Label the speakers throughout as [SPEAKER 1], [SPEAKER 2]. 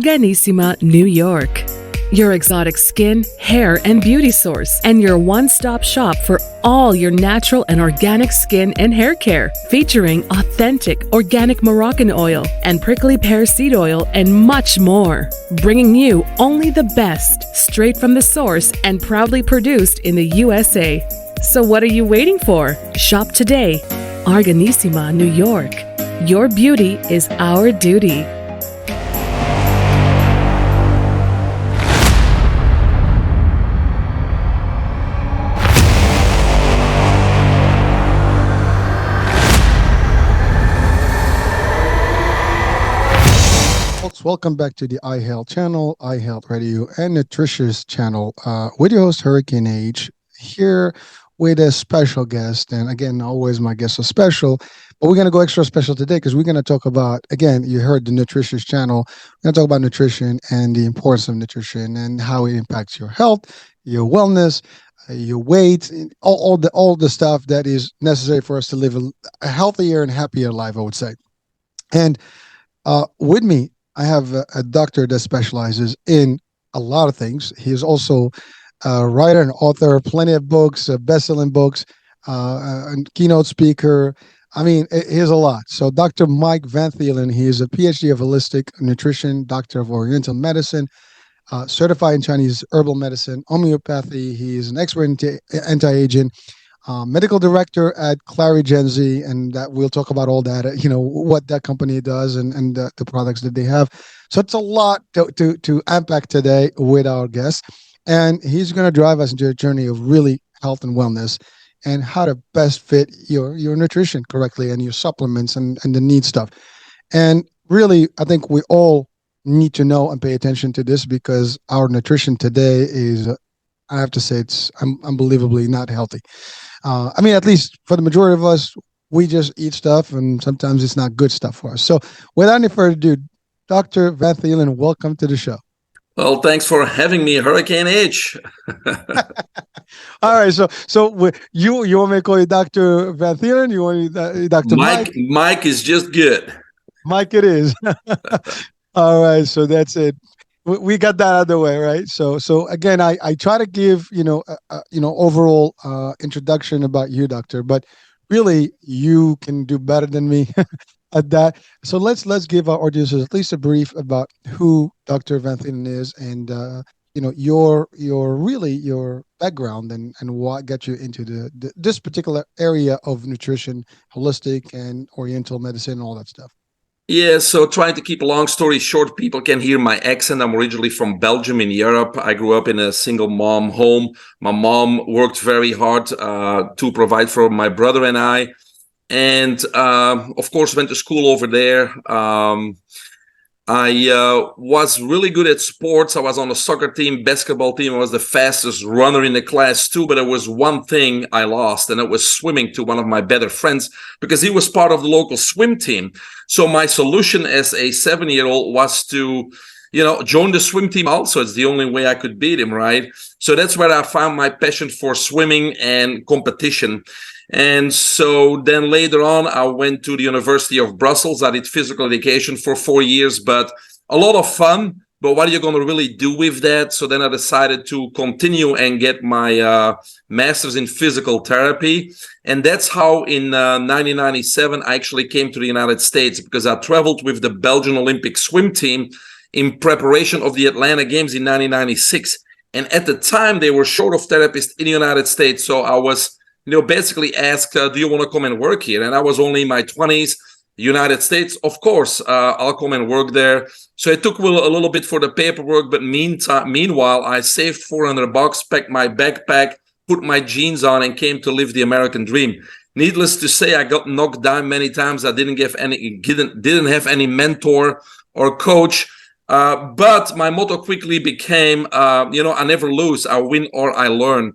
[SPEAKER 1] Organissima, New York. Your exotic skin, hair, and beauty source, and your one-stop shop for all your natural and organic skin and hair care, featuring authentic organic Moroccan oil and prickly pear seed oil and much more. Bringing you only the best, straight from the source and proudly produced in the USA. So what are you waiting for? Shop today. Organissima, New York. Your beauty is our duty.
[SPEAKER 2] Welcome back to the iHealth channel, iHealth Radio and Nutritious channel with your host Hurricane H, here with a special guest. And again, always my guests are special, but we're going to go extra special today because we're going to talk about, again, you heard the Nutritious channel. We're going to talk about nutrition and the importance of nutrition and how it impacts your health, your wellness, your weight, all the stuff that is necessary for us to live a healthier and happier life, I would say. And with me, I have a doctor that specializes in a lot of things. He is also a writer and author, plenty of books, best-selling books, and keynote speaker. I mean, here's a lot. So Dr. Mike Van Thielen, he is a PhD of holistic nutrition, doctor of Oriental Medicine, certified in Chinese Herbal Medicine, Homeopathy. He is an expert in anti-aging, medical director at ClariGenZ, and that we'll talk about all that, what that company does and the products that they have. So it's a lot to unpack today with our guest, and he's going to drive us into a journey of really health and wellness and how to best fit your nutrition correctly and your supplements and the need stuff. And really, I think we all need to know and pay attention to this because our nutrition today is, I have to say, it's unbelievably not healthy. I mean, at least for the majority of us, we just eat stuff and sometimes it's not good stuff for us. So without any further ado, Dr. Van Thielen, welcome to the show.
[SPEAKER 3] Well, thanks for having me, Hurricane H.
[SPEAKER 2] All right. So you want me to call you Dr. Van Thielen? You want me Dr. Mike?
[SPEAKER 3] Mike is just good.
[SPEAKER 2] Mike it is. All right. So that's it. We got that out of the way, right? So again, I try to give overall introduction about you, doctor, but really you can do better than me at that. So let's give our audiences at least a brief about who Dr. Van Thielen is and your background and what got you into this particular area of nutrition, holistic and Oriental medicine and all that stuff.
[SPEAKER 3] Yeah, so trying to keep a long story short, people can hear my accent. I'm originally from Belgium in Europe. I grew up in a single mom home. My mom worked very hard to provide for my brother and I. And of course, went to school over there. I was really good at sports. I was on a soccer team, basketball team. I was the fastest runner in the class too, but there was one thing I lost, and it was swimming to one of my better friends because he was part of the local swim team. So my solution as a 7-year-old was to, join the swim team also. It's the only way I could beat him, right? So that's where I found my passion for swimming and competition. And so then later on, I went to the University of Brussels. I did physical education for 4 years, but a lot of fun. But what are you going to really do with that? So then I decided to continue and get my master's in physical therapy. And that's how in 1997, I actually came to the United States because I traveled with the Belgian Olympic swim team in preparation of the Atlanta Games in 1996. And at the time, they were short of therapists in the United States. So I was basically asked, do you want to come and work here? And I was only in my 20s, United States. Of course, I'll come and work there. So it took a little bit for the paperwork, but meanwhile, I saved $400, packed my backpack, put my jeans on, and came to live the American dream. Needless to say, I got knocked down many times. I didn't have any mentor or coach. But my motto quickly became, I never lose. I win or I learn.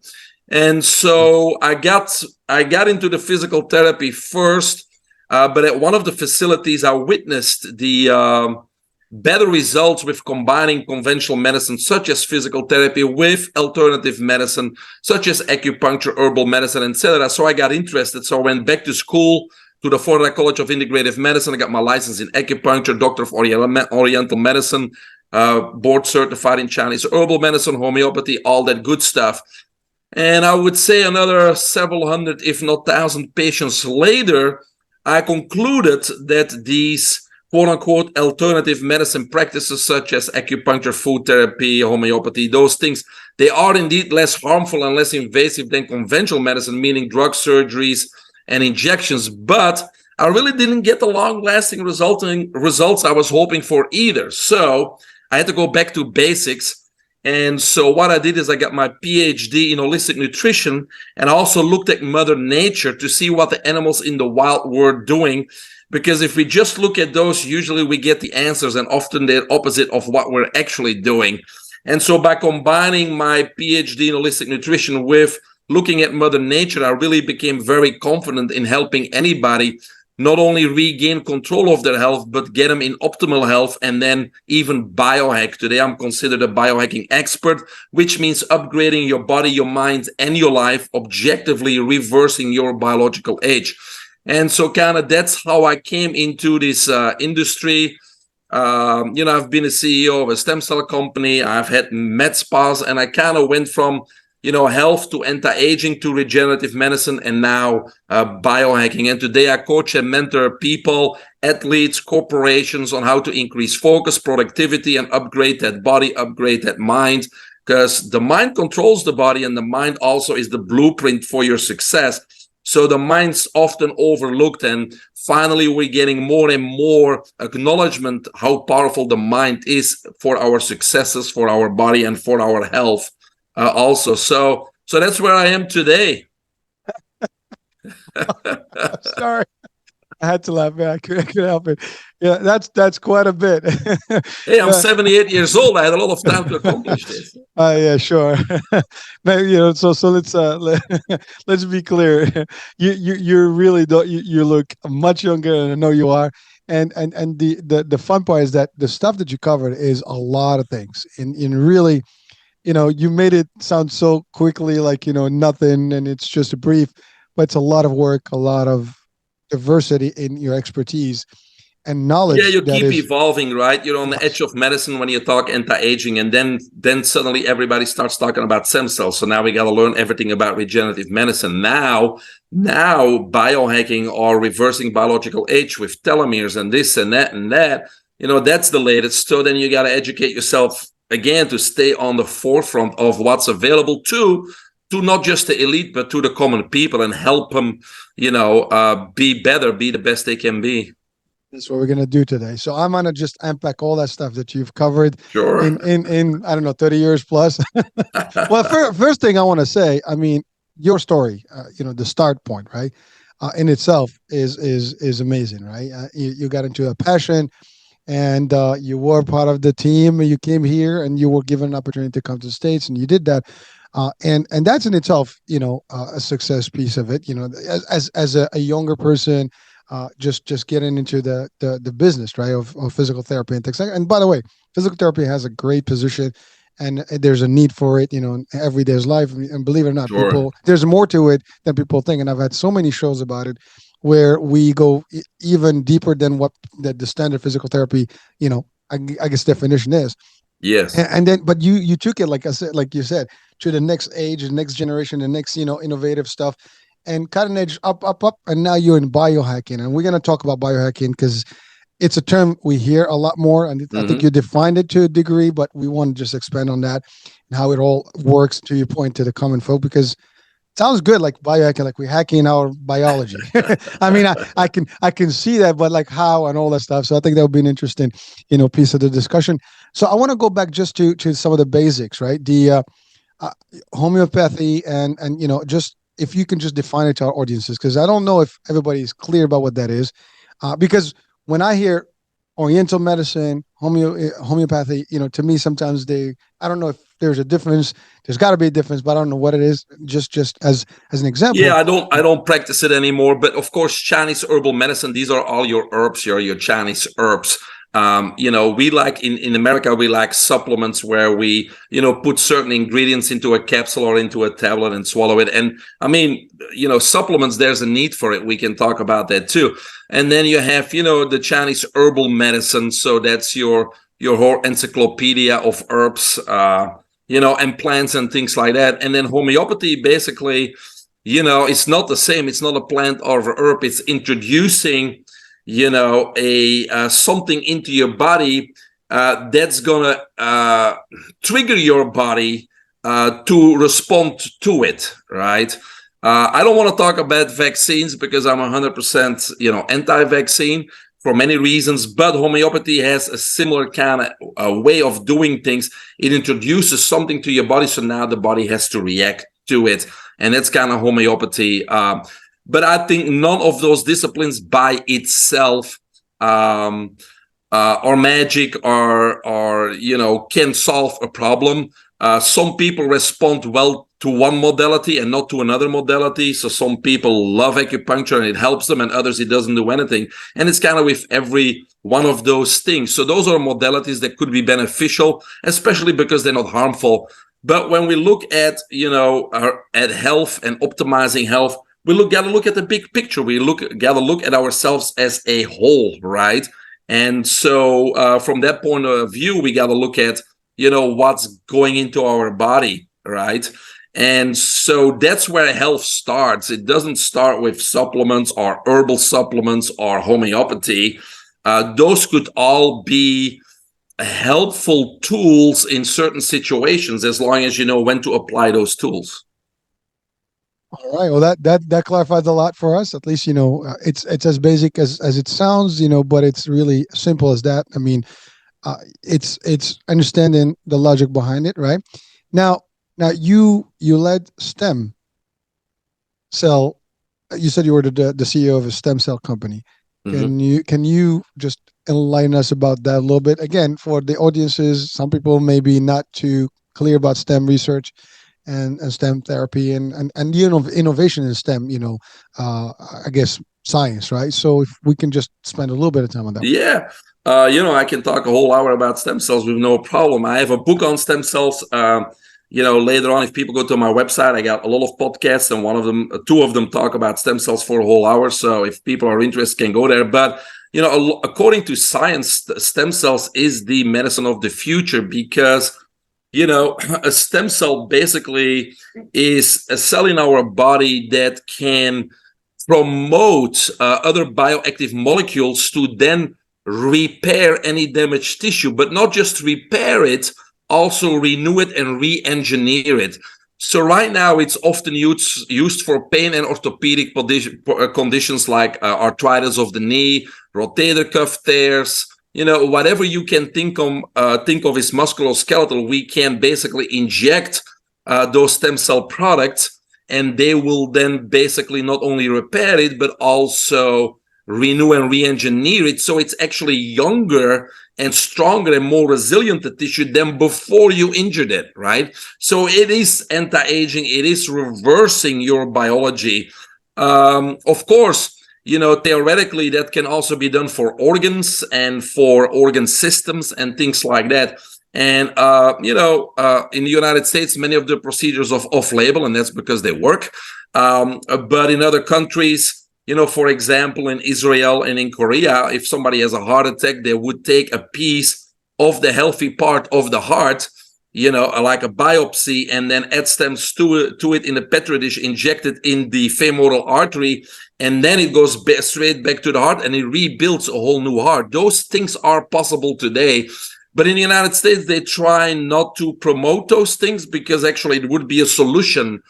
[SPEAKER 3] And so I got into the physical therapy first, but at one of the facilities, I witnessed the better results with combining conventional medicine, such as physical therapy, with alternative medicine, such as acupuncture, herbal medicine, etc. So I got interested. So I went back to school to the Florida College of Integrative Medicine. I got my license in acupuncture, doctor of Oriental Medicine, board certified in Chinese herbal medicine, homeopathy, all that good stuff. And I would say another several hundred, if not thousand patients later, I concluded that these quote-unquote alternative medicine practices such as acupuncture, food therapy, homeopathy, those things, they are indeed less harmful and less invasive than conventional medicine, meaning drug surgeries and injections. But I really didn't get the long-lasting results I was hoping for either. So I had to go back to basics. And so what I did is I got my PhD in holistic nutrition, and I also looked at Mother Nature to see what the animals in the wild were doing. Because if we just look at those, usually we get the answers, and often they're opposite of what we're actually doing. And so by combining my PhD in holistic nutrition with looking at Mother Nature, I really became very confident in helping anybody not only regain control of their health, but get them in optimal health, and then even biohack. Today, I'm considered a biohacking expert, which means upgrading your body, your mind, and your life, objectively reversing your biological age. And so kind of that's how I came into this industry. I've been a CEO of a stem cell company. I've had med spas, and I kind of went from health to anti-aging to regenerative medicine, and now biohacking. And today I coach and mentor people, athletes, corporations on how to increase focus, productivity, and upgrade that body, upgrade that mind, because the mind controls the body, and the mind also is the blueprint for your success. So the mind's often overlooked, and finally we're getting more and more acknowledgement how powerful the mind is for our successes, for our body, and for our health. Also, so that's where I am today.
[SPEAKER 2] Sorry, I had to laugh. Man, I couldn't help it. Yeah, that's quite a bit.
[SPEAKER 3] Hey, I'm 78 years old. I had a lot of time to accomplish this.
[SPEAKER 2] Yeah, sure. But, so let's be clear. You really don't. You look much younger, and I know you are. And the fun part is that the stuff that you covered is a lot of things. In really. You made it sound so quickly, like, nothing, and it's just a brief, but it's a lot of work, a lot of diversity in your expertise and knowledge.
[SPEAKER 3] Yeah, you keep evolving, right? You're on the edge of medicine when you talk anti-aging, and then suddenly everybody starts talking about stem cells. So now we got to learn everything about regenerative medicine. Now biohacking or reversing biological age with telomeres and this and that and that, that's the latest. So then you got to educate yourself again to stay on the forefront of what's available to not just the elite, but to the common people, and help them, be better, be the best they can be.
[SPEAKER 2] That's what we're going to do today. So I'm going to just unpack all that stuff that you've covered in I don't know, 30 years plus. Well, first thing I want to say, I mean, your story, the start point, right, in itself is amazing, right? You got into a passion, and you were part of the team. You came here, and you were given an opportunity to come to the States, and you did that. And that's in itself, a success piece of it. As a younger person, just getting into the business, right, of physical therapy and things like that. And by the way, physical therapy has a great position, and there's a need for it, in everyday's life. And believe it or not,
[SPEAKER 3] Sure.
[SPEAKER 2] There's more to it than people think. And I've had so many shows about it, where we go even deeper than what the standard physical therapy, I guess definition is.
[SPEAKER 3] Yes.
[SPEAKER 2] And then, but you took it, like you said, to the next age, the next generation, the next, innovative stuff, and cutting edge up, and now you're in biohacking, and we're going to talk about biohacking because it's a term we hear a lot more, and I think you defined it to a degree, but we want to just expand on that and how it all works, to your point, to the common folk, because sounds good, like biohacking, like we're hacking our biology. I mean, I can see that, but like how and all that stuff. So I think that would be an interesting, piece of the discussion. So I want to go back just to some of the basics, right? The homeopathy and just if you can just define it to our audiences, because I don't know if everybody's clear about what that is, because when I hear Oriental medicine, homeopathy, to me sometimes I don't know if there's a difference. There's got to be a difference, but I don't know what it is. Just as an example.
[SPEAKER 3] Yeah, I don't practice it anymore. But of course, Chinese herbal medicine, these are all your herbs, your Chinese herbs. We like in America, we like supplements where we, put certain ingredients into a capsule or into a tablet and swallow it. And I mean, supplements, there's a need for it. We can talk about that too. And then you have, the Chinese herbal medicine. So that's your your whole encyclopedia of herbs, and plants and things like that. And then homeopathy, basically, it's not the same. It's not a plant or a herb. It's introducing, something into your body that's gonna trigger your body to respond to it, right? I don't want to talk about vaccines because I'm 100%, anti-vaccine for many reasons, but homeopathy has a similar kind of way of doing things. It introduces something to your body, so now the body has to react to it, and that's kind of homeopathy. But I think none of those disciplines by itself are magic or can solve a problem. Some people respond well to one modality and not to another modality. So some people love acupuncture and it helps them, and others it doesn't do anything. And it's kind of with every one of those things. So those are modalities that could be beneficial, especially because they're not harmful. But when we look at at health and optimizing health, we gotta look at the big picture. We gotta look at ourselves as a whole, right? And so from that point of view, we gotta look at what's going into our body, right? And so that's where health starts. It doesn't start with supplements or herbal supplements or homeopathy. Those could all be helpful tools in certain situations, as long as you know when to apply those tools.
[SPEAKER 2] All right. Well, that clarifies a lot for us. At least, it's as basic as it sounds, but it's really simple as that. I mean, it's understanding the logic behind it, right? Now you led stem cell. You said you were the CEO of a stem cell company. Mm-hmm. Can you just enlighten us about that a little bit? Again, for the audiences, some people may be not too clear about STEM research and STEM therapy and innovation in STEM. I guess science, right? So if we can just spend a little bit of time on that.
[SPEAKER 3] Yeah. I can talk a whole hour about stem cells with no problem. I have a book on stem cells. Later on, if people go to my website, I got a lot of podcasts, and two of them talk about stem cells for a whole hour. So if people are interested, can go there. But, according to science, stem cells is the medicine of the future because, a stem cell basically is a cell in our body that can promote other bioactive molecules to then repair any damaged tissue, but not just repair it, also renew it and re-engineer it. So right now it's often used for pain and orthopedic conditions like arthritis of the knee, rotator cuff tears, whatever you can think of is musculoskeletal. We can basically inject those stem cell products, and they will then basically not only repair it, but also renew and re-engineer it, so it's actually younger and stronger and more resilient to tissue than before you injured it, right? So it is anti-aging, it is reversing your biology. Of course, theoretically that can also be done for organs and for organ systems and things like that. And in the United States, many of the procedures are off-label, and that's because they work. But in other countries, for example, in Israel and in Korea, if somebody has a heart attack, they would take a piece of the healthy part of the heart, like a biopsy, and then add stems to it in a petri dish, inject it in the femoral artery, and then it goes straight back to the heart, and it rebuilds a whole new heart. Those things are possible today. But in the United States, they try not to promote those things because actually it would be a solution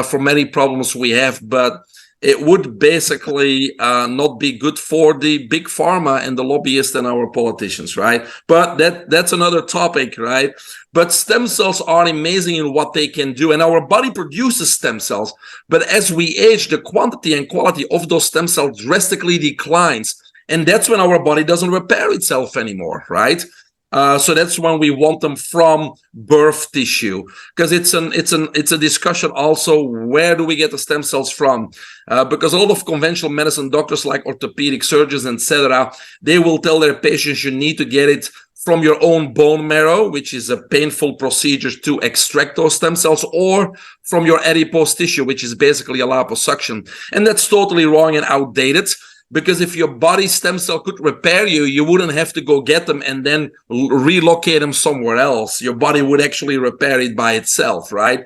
[SPEAKER 3] for many problems we have. But it would basically not be good for the big pharma and the lobbyists and our politicians, right? But that's another topic, right? But stem cells are amazing in what they can do, and our body produces stem cells. But as we age, the quantity and quality of those stem cells drastically declines, and that's when our body doesn't repair itself anymore, right? So that's when we want them from birth tissue, because it's a discussion also, where do we get the stem cells from? Because a lot of conventional medicine doctors, like orthopedic surgeons, etc., they will tell their patients you need to get it from your own bone marrow, which is a painful procedure to extract those stem cells, or from your adipose tissue, which is basically a liposuction. And that's totally wrong and outdated. because if your body stem cell could repair you, you wouldn't have to go get them and then relocate them somewhere else. Your body would actually repair it by itself, right?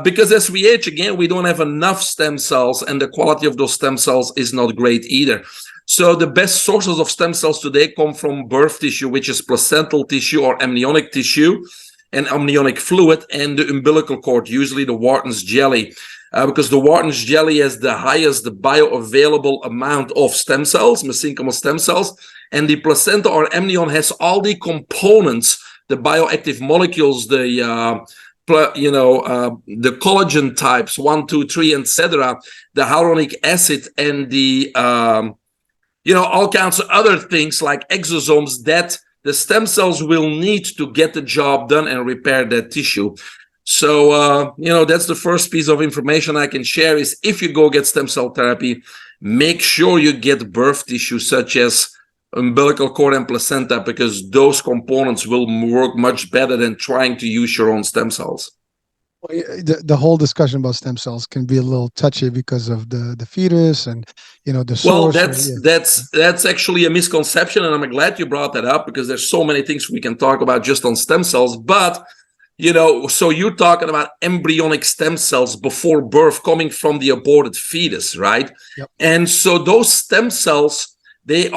[SPEAKER 3] Because as we age, again, we don't have enough stem cells, and the quality of those stem cells is not great either. So the best sources of stem cells today come from birth tissue, which is placental tissue or amniotic tissue and amniotic fluid, and the umbilical cord, usually the Wharton's jelly. Because the Wharton's jelly has the highest bioavailable amount of stem cells, mesenchymal stem cells, and the placenta or amnion has all the components, the bioactive molecules, the collagen types 1, 2, 3, etc., the hyaluronic acid, and the all kinds of other things like exosomes that the stem cells will need to get the job done and repair that tissue. So, that's the first piece of information I can share is if you go get stem cell therapy, make sure you get birth tissue such as umbilical cord and placenta, because those components will work much better than trying to use your own stem cells.
[SPEAKER 2] The whole discussion about stem cells can be a little touchy because of the fetus and the source.
[SPEAKER 3] Well, that's actually a misconception, and I'm glad you brought that up, because there's so many things we can talk about just on stem cells. But so you're talking about embryonic stem cells before birth coming from the aborted fetus, right?
[SPEAKER 2] Yep.
[SPEAKER 3] And so those stem cells, they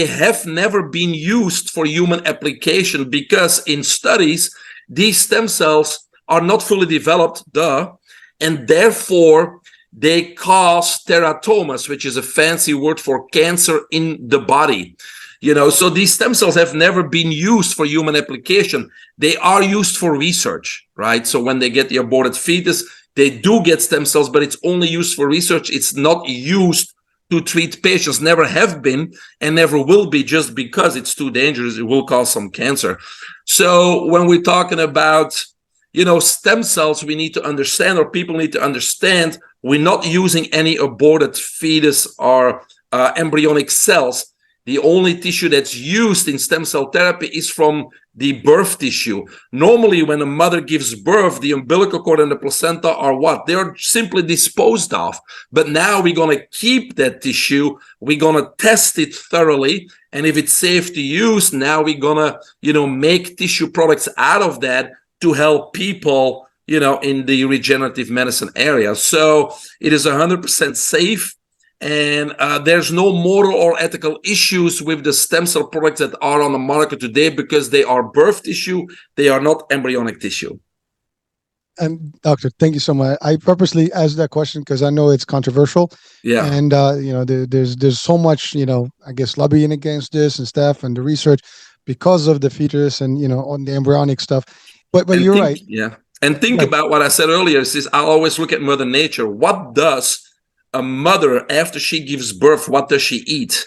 [SPEAKER 3] have never been used for human application, because in studies these stem cells are not fully developed, and therefore they cause teratomas, which is a fancy word for cancer in the body. So these stem cells have never been used for human application. They are used for research, right? So when they get the aborted fetus, they do get stem cells, but it's only used for research. It's not used to treat patients, never have been and never will be, just because it's too dangerous. It will cause some cancer. So when we're talking about, stem cells, we need to understand, or people need to understand, we're not using any aborted fetus or embryonic cells. The only tissue that's used in stem cell therapy is from the birth tissue. Normally, when a mother gives birth, the umbilical cord and the placenta are what? They're simply disposed of. But now we're going to keep that tissue. We're going to test it thoroughly. And if it's safe to use, now we're going to, make tissue products out of that to help people, in the regenerative medicine area. So it is 100% safe. And there's no moral or ethical issues with the stem cell products that are on the market today, because they are birth tissue. They are not embryonic tissue.
[SPEAKER 2] And doctor, thank you so much. I purposely asked that question because I know it's controversial.
[SPEAKER 3] Yeah.
[SPEAKER 2] And there's so much, I guess, lobbying against this and stuff, and the research because of the fetus and on the embryonic stuff. But you're right.
[SPEAKER 3] Yeah. And think about what I said earlier. Is I always look at Mother Nature. What does a mother, after she gives birth, what does she eat?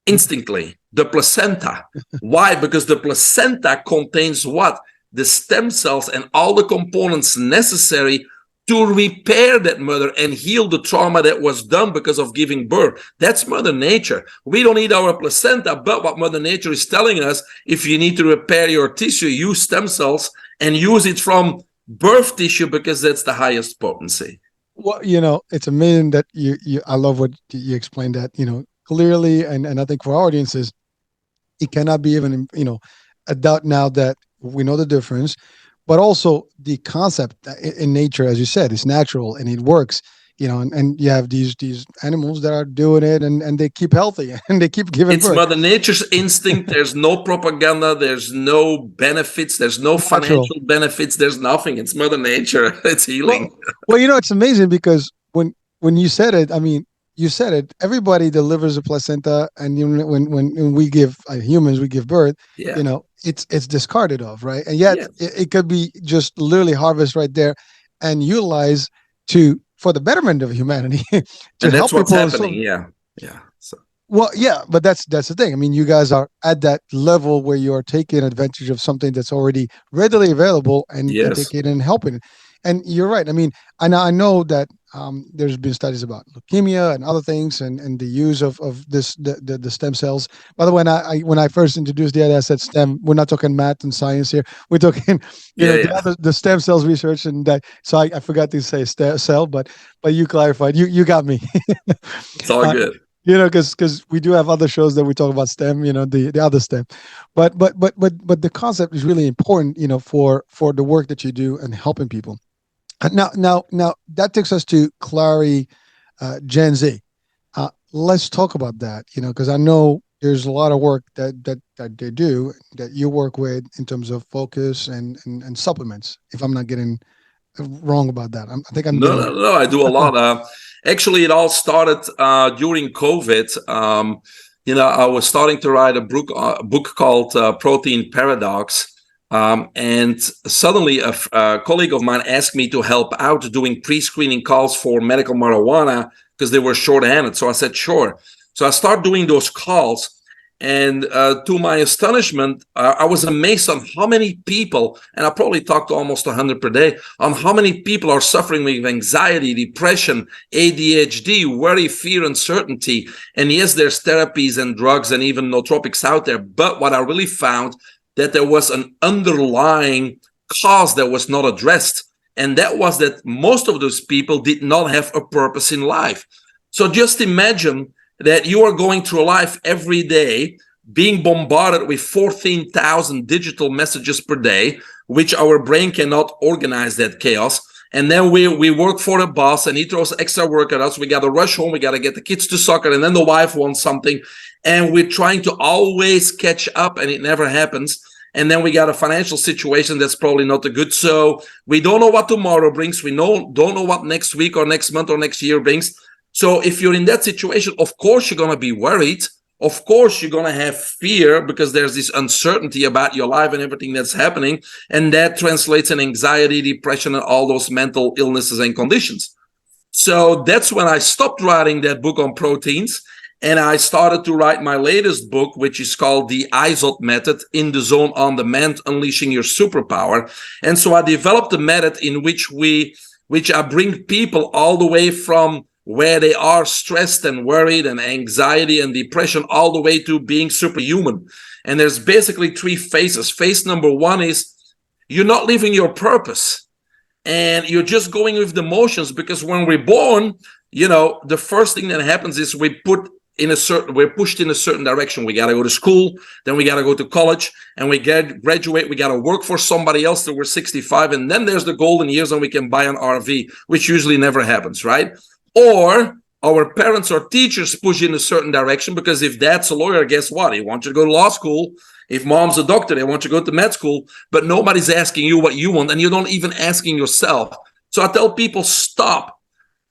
[SPEAKER 3] Instantly, the placenta. Why? Because the placenta contains what? The stem cells and all the components necessary to repair that mother and heal the trauma that was done because of giving birth. That's Mother Nature. We don't need our placenta, but what Mother Nature is telling us, if you need to repair your tissue, use stem cells and use it from birth tissue, because that's the highest potency.
[SPEAKER 2] Well, it's amazing that I love what you explained that, clearly. And I think for our audiences, it cannot be even, a doubt now that we know the difference, but also the concept in nature, as you said, is natural and it works, and you have these animals that are doing it and they keep healthy and they keep giving birth.
[SPEAKER 3] It's Mother Nature's instinct. There's no propaganda. There's no benefits. There's no financial benefits. There's nothing. It's Mother Nature. It's healing.
[SPEAKER 2] Well, it's amazing because when you said it, I mean, you said it, everybody delivers a placenta, and when we give humans, we give birth, it's discarded of, right? And yet it could be just literally harvest right there and utilize for the betterment of humanity.
[SPEAKER 3] And that's what's happening. Yeah. So.
[SPEAKER 2] Well, yeah, but that's the thing. I mean, you guys are at that level where you are taking advantage of something that's already readily available and taking it and helping it. And you're right. I mean, I know that there's been studies about leukemia and other things, and the use of the stem cells. By the way, when I first introduced the idea, I said STEM. We're not talking math and science here. We're talking the stem cells research, and that. So I forgot to say cell, but you clarified. You got me.
[SPEAKER 3] It's all good.
[SPEAKER 2] because we do have other shows that we talk about STEM, the other STEM, but the concept is really important, for the work that you do and helping people. Now that takes us to Gen Z. Let's talk about that, because I know there's a lot of work that they do, that you work with in terms of focus and supplements. If I'm not getting wrong about that, I think I'm getting.
[SPEAKER 3] No. I do a lot. Actually, it all started during COVID. I was starting to write a book called Protein Paradox. And suddenly a colleague of mine asked me to help out doing pre-screening calls for medical marijuana because they were short-handed. So I said, sure. So I started doing those calls. And to my astonishment, I was amazed on how many people, and I probably talked to almost 100 per day, on how many people are suffering with anxiety, depression, ADHD, worry, fear, uncertainty. And yes, there's therapies and drugs and even nootropics out there. But what I really found, that there was an underlying cause that was not addressed. And that was that most of those people did not have a purpose in life. So just imagine that you are going through life every day, being bombarded with 14,000 digital messages per day, which our brain cannot organize that chaos. And then we work for a boss and he throws extra work at us. We got to rush home. We got to get the kids to soccer. And then the wife wants something. And we're trying to always catch up and it never happens. And then we got a financial situation that's probably not good. So we don't know what tomorrow brings. We don't know what next week or next month or next year brings. So if you're in that situation, of course, you're going to be worried. Of course, you're going to have fear because there's this uncertainty about your life and everything that's happening. And that translates in anxiety, depression, and all those mental illnesses and conditions. So that's when I stopped writing that book on proteins. And I started to write my latest book, which is called The IZOD Method, In the Zone on Demand, Unleashing Your Superpower. And so I developed a method in which I bring people all the way from where they are stressed and worried and anxiety and depression all the way to being superhuman. And there's basically three phases. Phase number one is you're not living your purpose and you're just going with the motions, because when we're born, the first thing that happens is we're pushed in a certain direction. We got to go to school, then we got to go to college, and we graduate. We got to work for somebody else till we're 65, and then there's the golden years and we can buy an RV, which usually never happens, right? Or our parents or teachers push in a certain direction, because if dad's a lawyer, guess what? He wants you to go to law school. If mom's a doctor, they want you to go to med school, but nobody's asking you what you want, and you're not even asking yourself. So I tell people, stop.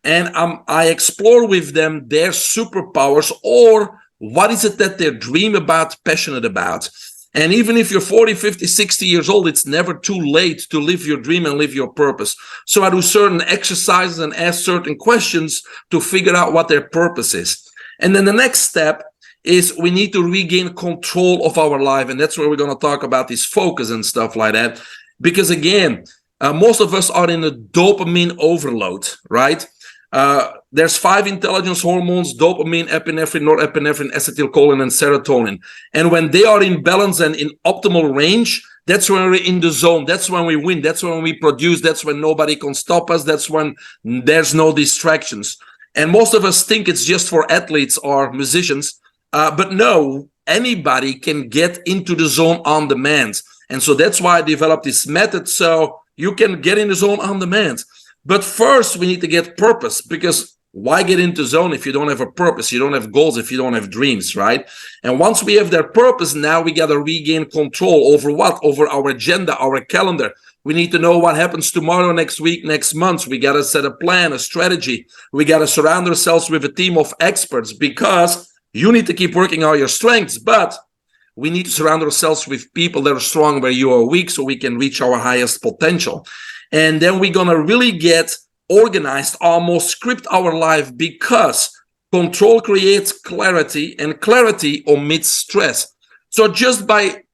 [SPEAKER 3] And I explore with them their superpowers, or what is it that they dream about, passionate about. And even if you're 40, 50, 60 years old, it's never too late to live your dream and live your purpose. So I do certain exercises and ask certain questions to figure out what their purpose is. And then the next step is we need to regain control of our life. And that's where we're going to talk about this focus and stuff like that. Because again, most of us are in a dopamine overload, right? There's 5 intelligence hormones: dopamine, epinephrine, norepinephrine, acetylcholine, and serotonin. And when they are in balance and in optimal range, that's when we're in the zone. That's when we win. That's when we produce. That's when nobody can stop us. That's when there's no distractions. And most of us think it's just for athletes or musicians. But no, anybody can get into the zone on demand. And so that's why I developed this method, so you can get in the zone on demand. But first, we need to get purpose, because why get into zone if you don't have a purpose? You don't have goals if you don't have dreams, right? And once we have that purpose, now we got to regain control over what? Over our agenda, our calendar. We need to know what happens tomorrow, next week, next month. We got to set a plan, a strategy. We got to surround ourselves with a team of experts, because you need to keep working on your strengths, but we need to surround ourselves with people that are strong where you are weak, so we can reach our highest potential. And then we're going to really get organized, almost script our life, because control creates clarity and clarity omits stress. So just by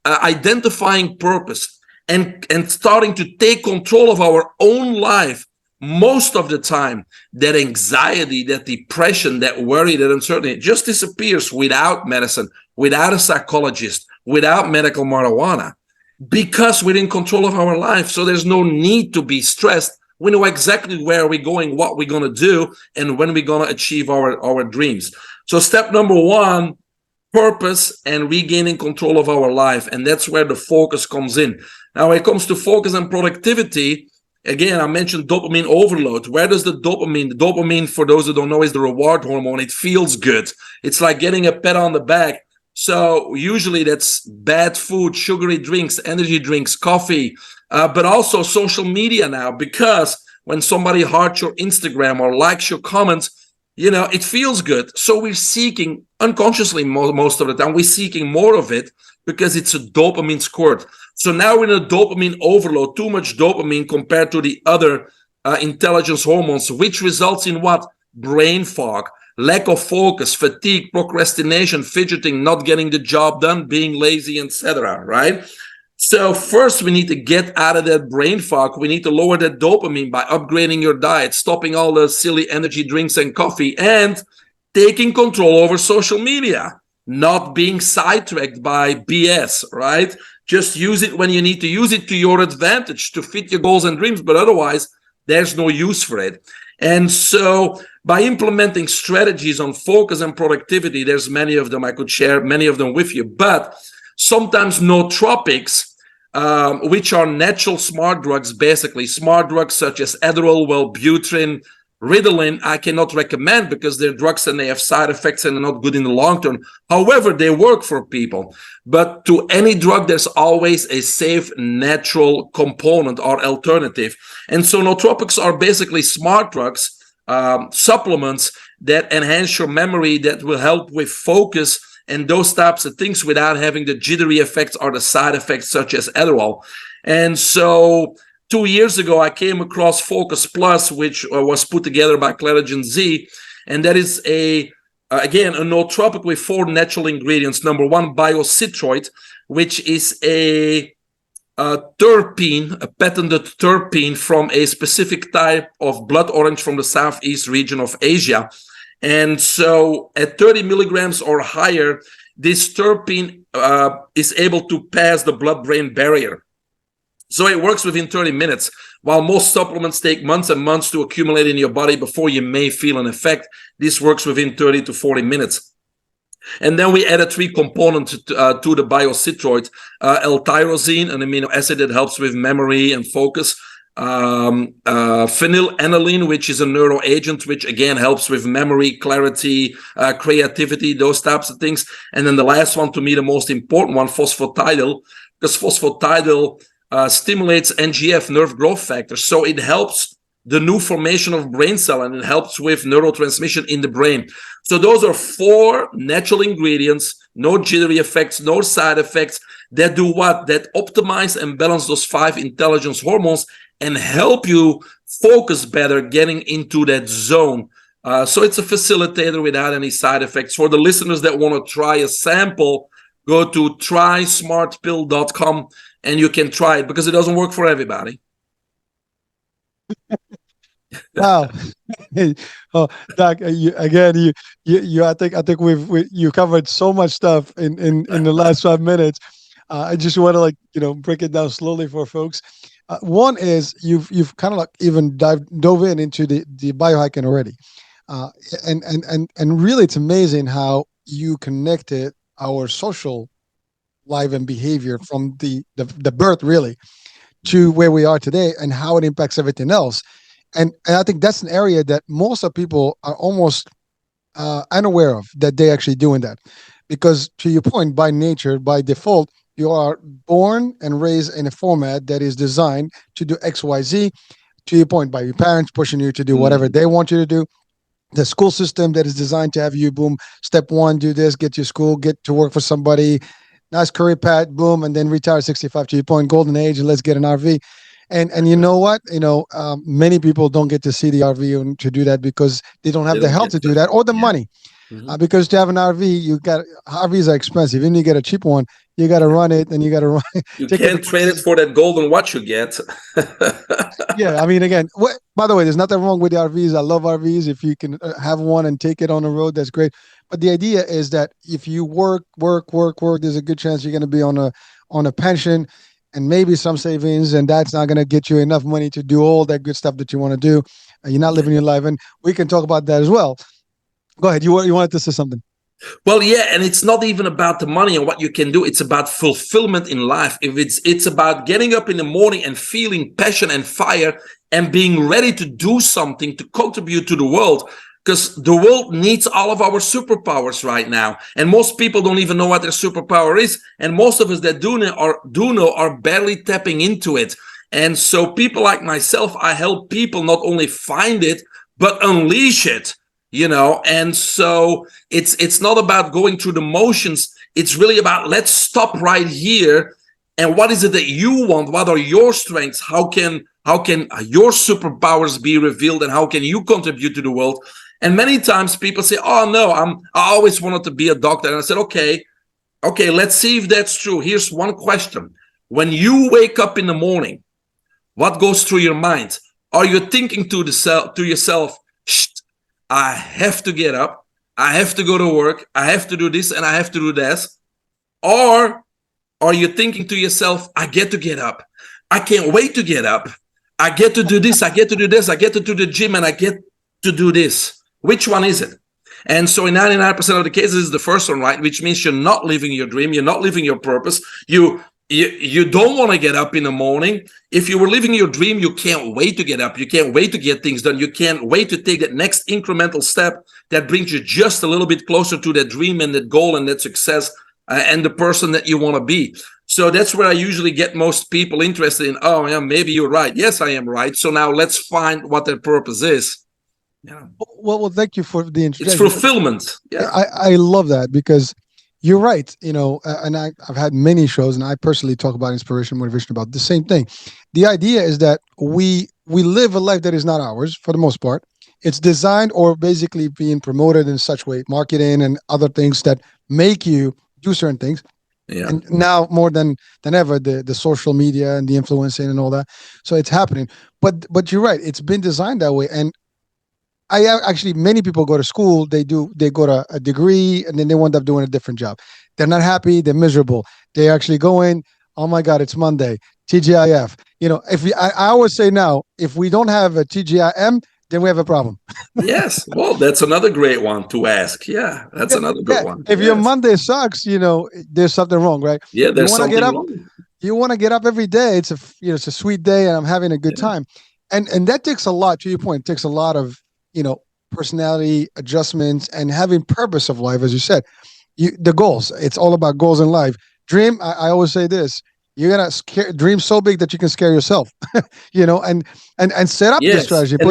[SPEAKER 3] identifying purpose and starting to take control of our own life, most of the time, that anxiety, that depression, that worry, that uncertainty just disappears without medicine, without a psychologist, without medical marijuana. Because we're in control of our life. So there's no need to be stressed. We know exactly where we're going, what we're going to do, and when we're going to achieve our dreams. So step number one, purpose and regaining control of our life. And that's where the focus comes in. Now, when it comes to focus and productivity, again, I mentioned dopamine overload. Where does the dopamine? The dopamine, for those who don't know, is the reward hormone. It feels good. It's like getting a pat on the back. So usually that's bad food, sugary drinks, energy drinks, coffee, but also social media now, because when somebody hearts your Instagram or likes your comments, it feels good. So we're seeking unconsciously most of the time, we're seeking more of it because it's a dopamine squirt. So now we're in a dopamine overload, too much dopamine compared to the other intelligence hormones, which results in what? Brain fog, lack of focus, fatigue, procrastination, fidgeting, not getting the job done, being lazy, etc. Right? So first, we need to get out of that brain fog. We need to lower that dopamine by upgrading your diet, stopping all the silly energy drinks and coffee, and taking control over social media, not being sidetracked by BS, right? Just use it when you need to use it to your advantage to fit your goals and dreams, but otherwise, there's no use for it. And so by implementing strategies on focus and productivity, there's many of them. I could share many of them with you, but sometimes nootropics, which are natural smart drugs, basically smart drugs such as Adderall, Wellbutrin, Ritalin, I cannot recommend because they're drugs and they have side effects and are not good in the long term. However, they work for people. But to any drug, there's always a safe, natural component or alternative. And so nootropics are basically smart drugs, supplements that enhance your memory, that will help with focus and those types of things without having the jittery effects or the side effects such as Adderall. And so 2 years ago, I came across Focus Plus, which was put together by ClariGenZ, and that is again, a nootropic with 4 natural ingredients. Number one, biocitroid, which is a terpene, a patented terpene from a specific type of blood orange from the southeast region of Asia. And so at 30 milligrams or higher, this terpene is able to pass the blood-brain barrier. So it works within 30 minutes, while most supplements take months and months to accumulate in your body before you may feel an effect. This works within 30 to 40 minutes. And then we added 3 components to the biocitroid, L-tyrosine, an amino acid that helps with memory and focus, phenylalanine, which is a neuro agent, which again helps with memory, clarity, creativity, those types of things. And then the last one, to me, the most important one, phosphatidyl, because phosphatidyl stimulates NGF, nerve growth factor. So it helps the new formation of brain cell and it helps with neurotransmission in the brain. So those are 4 natural ingredients, no jittery effects, no side effects, that do what? That optimize and balance those 5 intelligence hormones and help you focus better, getting into that zone. So it's a facilitator without any side effects. For the listeners that want to try a sample, go to trysmartpill.com and you can try it because it doesn't work for everybody.
[SPEAKER 2] Wow. Oh, Doc, you I think you covered so much stuff in the last 5 minutes. I just want to break it down slowly for folks. One is you've kind of even dove into the biohacking already, and really it's amazing how you connected our social life and behavior from the birth really to where we are today and how it impacts everything else. And I think that's an area that most of people are almost unaware of, that they're actually doing that. Because to your point, by nature, by default, you are born and raised in a format that is designed to do X, Y, Z. To your point, by your parents pushing you to do whatever they want you to do. The school system that is designed to have you, boom, step 1, do this, get to school, get to work for somebody, nice career path, boom, and then retire 65, to your point, golden age, and let's get an RV. And you know what? Many people don't get to see the RV to do that because they don't have the health to do that or the money. Mm-hmm. Because to have an RV, RVs are expensive. Even you get a cheap one, you got to run it, and you got to run.
[SPEAKER 3] You can't trade it for that golden watch you get.
[SPEAKER 2] Yeah, I mean, again, by the way, there's nothing wrong with the RVs. I love RVs. If you can have one and take it on the road, that's great. But the idea is that if you work, there's a good chance you're going to be on a pension and maybe some savings, and that's not going to get you enough money to do all that good stuff that you want to do. You're not living your life, and we can talk about that as well. Go ahead. You wanted to say something.
[SPEAKER 3] Well, yeah, and it's not even about the money and what you can do. It's about fulfillment in life. If it's about getting up in the morning and feeling passion and fire and being ready to do something to contribute to the world, because the world needs all of our superpowers right now. And most people don't even know what their superpower is. And most of us that do know are barely tapping into it. And so people like myself, I help people not only find it, but unleash it. And so it's not about going through the motions. It's really about, let's stop right here. And what is it that you want? What are your strengths? How can your superpowers be revealed, and how can you contribute to the world? And many times people say, oh no, I always wanted to be a doctor. And I said, okay, let's see if that's true. Here's one question. When you wake up in the morning, what goes through your mind? Are you thinking to yourself, I have to get up, I have to go to work, I have to do this, and I have to do this? Or are you thinking to yourself, I get to get up, I can't wait to get up, I get to do this, I get to do this, I get to do the gym, and I get to do this? Which one is it? And so in 99% of the cases, it's the first one, right? Which means you're not living your dream, you're not living your purpose, you don't want to get up in the morning. If you were living your dream, you can't wait to get up. You can't wait to get things done. You can't wait to take that next incremental step that brings you just a little bit closer to that dream and that goal and that success and the person that you want to be. So that's where I usually get most people interested in. Oh, yeah, maybe you're right. Yes, I am right. So now let's find what their purpose is. Yeah.
[SPEAKER 2] Well, thank you for the introduction.
[SPEAKER 3] It's fulfillment. Yeah,
[SPEAKER 2] I love that, because you're right, and I've had many shows, and I personally talk about inspiration, motivation, about the same thing. The idea is that we live a life that is not ours for the most part. It's designed or basically being promoted in such way, marketing and other things that make you do certain things. Yeah. And now more than ever, the social media and the influencing and all that. So it's happening. But you're right, it's been designed that way. And many people go to school, they go to a degree, and then they wind up doing a different job. They're not happy, they're miserable. They actually go in, oh my God, it's Monday, TGIF. I always say now, if we don't have a TGIM, then we have a problem.
[SPEAKER 3] Yes. Well, that's another great one to ask. Yeah, that's another good one.
[SPEAKER 2] If your Monday sucks, there's something wrong, right?
[SPEAKER 3] Yeah, there's something wrong.
[SPEAKER 2] You want to get up every day. It's a sweet day, and I'm having a good time. And that takes a lot, to your point, it takes a lot of personality adjustments and having purpose of life, as you said. The goals. It's all about goals in life. Dream. I always say this: you're gonna dream so big that you can scare yourself. And set up the strategy.
[SPEAKER 3] And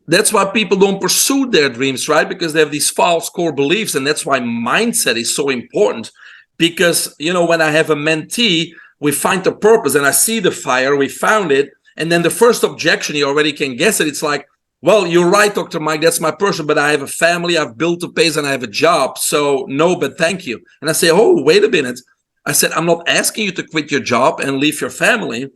[SPEAKER 3] that's why people don't pursue their dreams, right? Because they have these false core beliefs, and that's why mindset is so important. Because when I have a mentee, we find the purpose, and I see the fire. We found it, and then the first objection, you already can guess it. It's like, well, you're right, Dr. Mike, that's my person, but I have a family, I've built a base, and I have a job. So no, but thank you. And I say, oh, wait a minute. I said, I'm not asking you to quit your job and leave your family.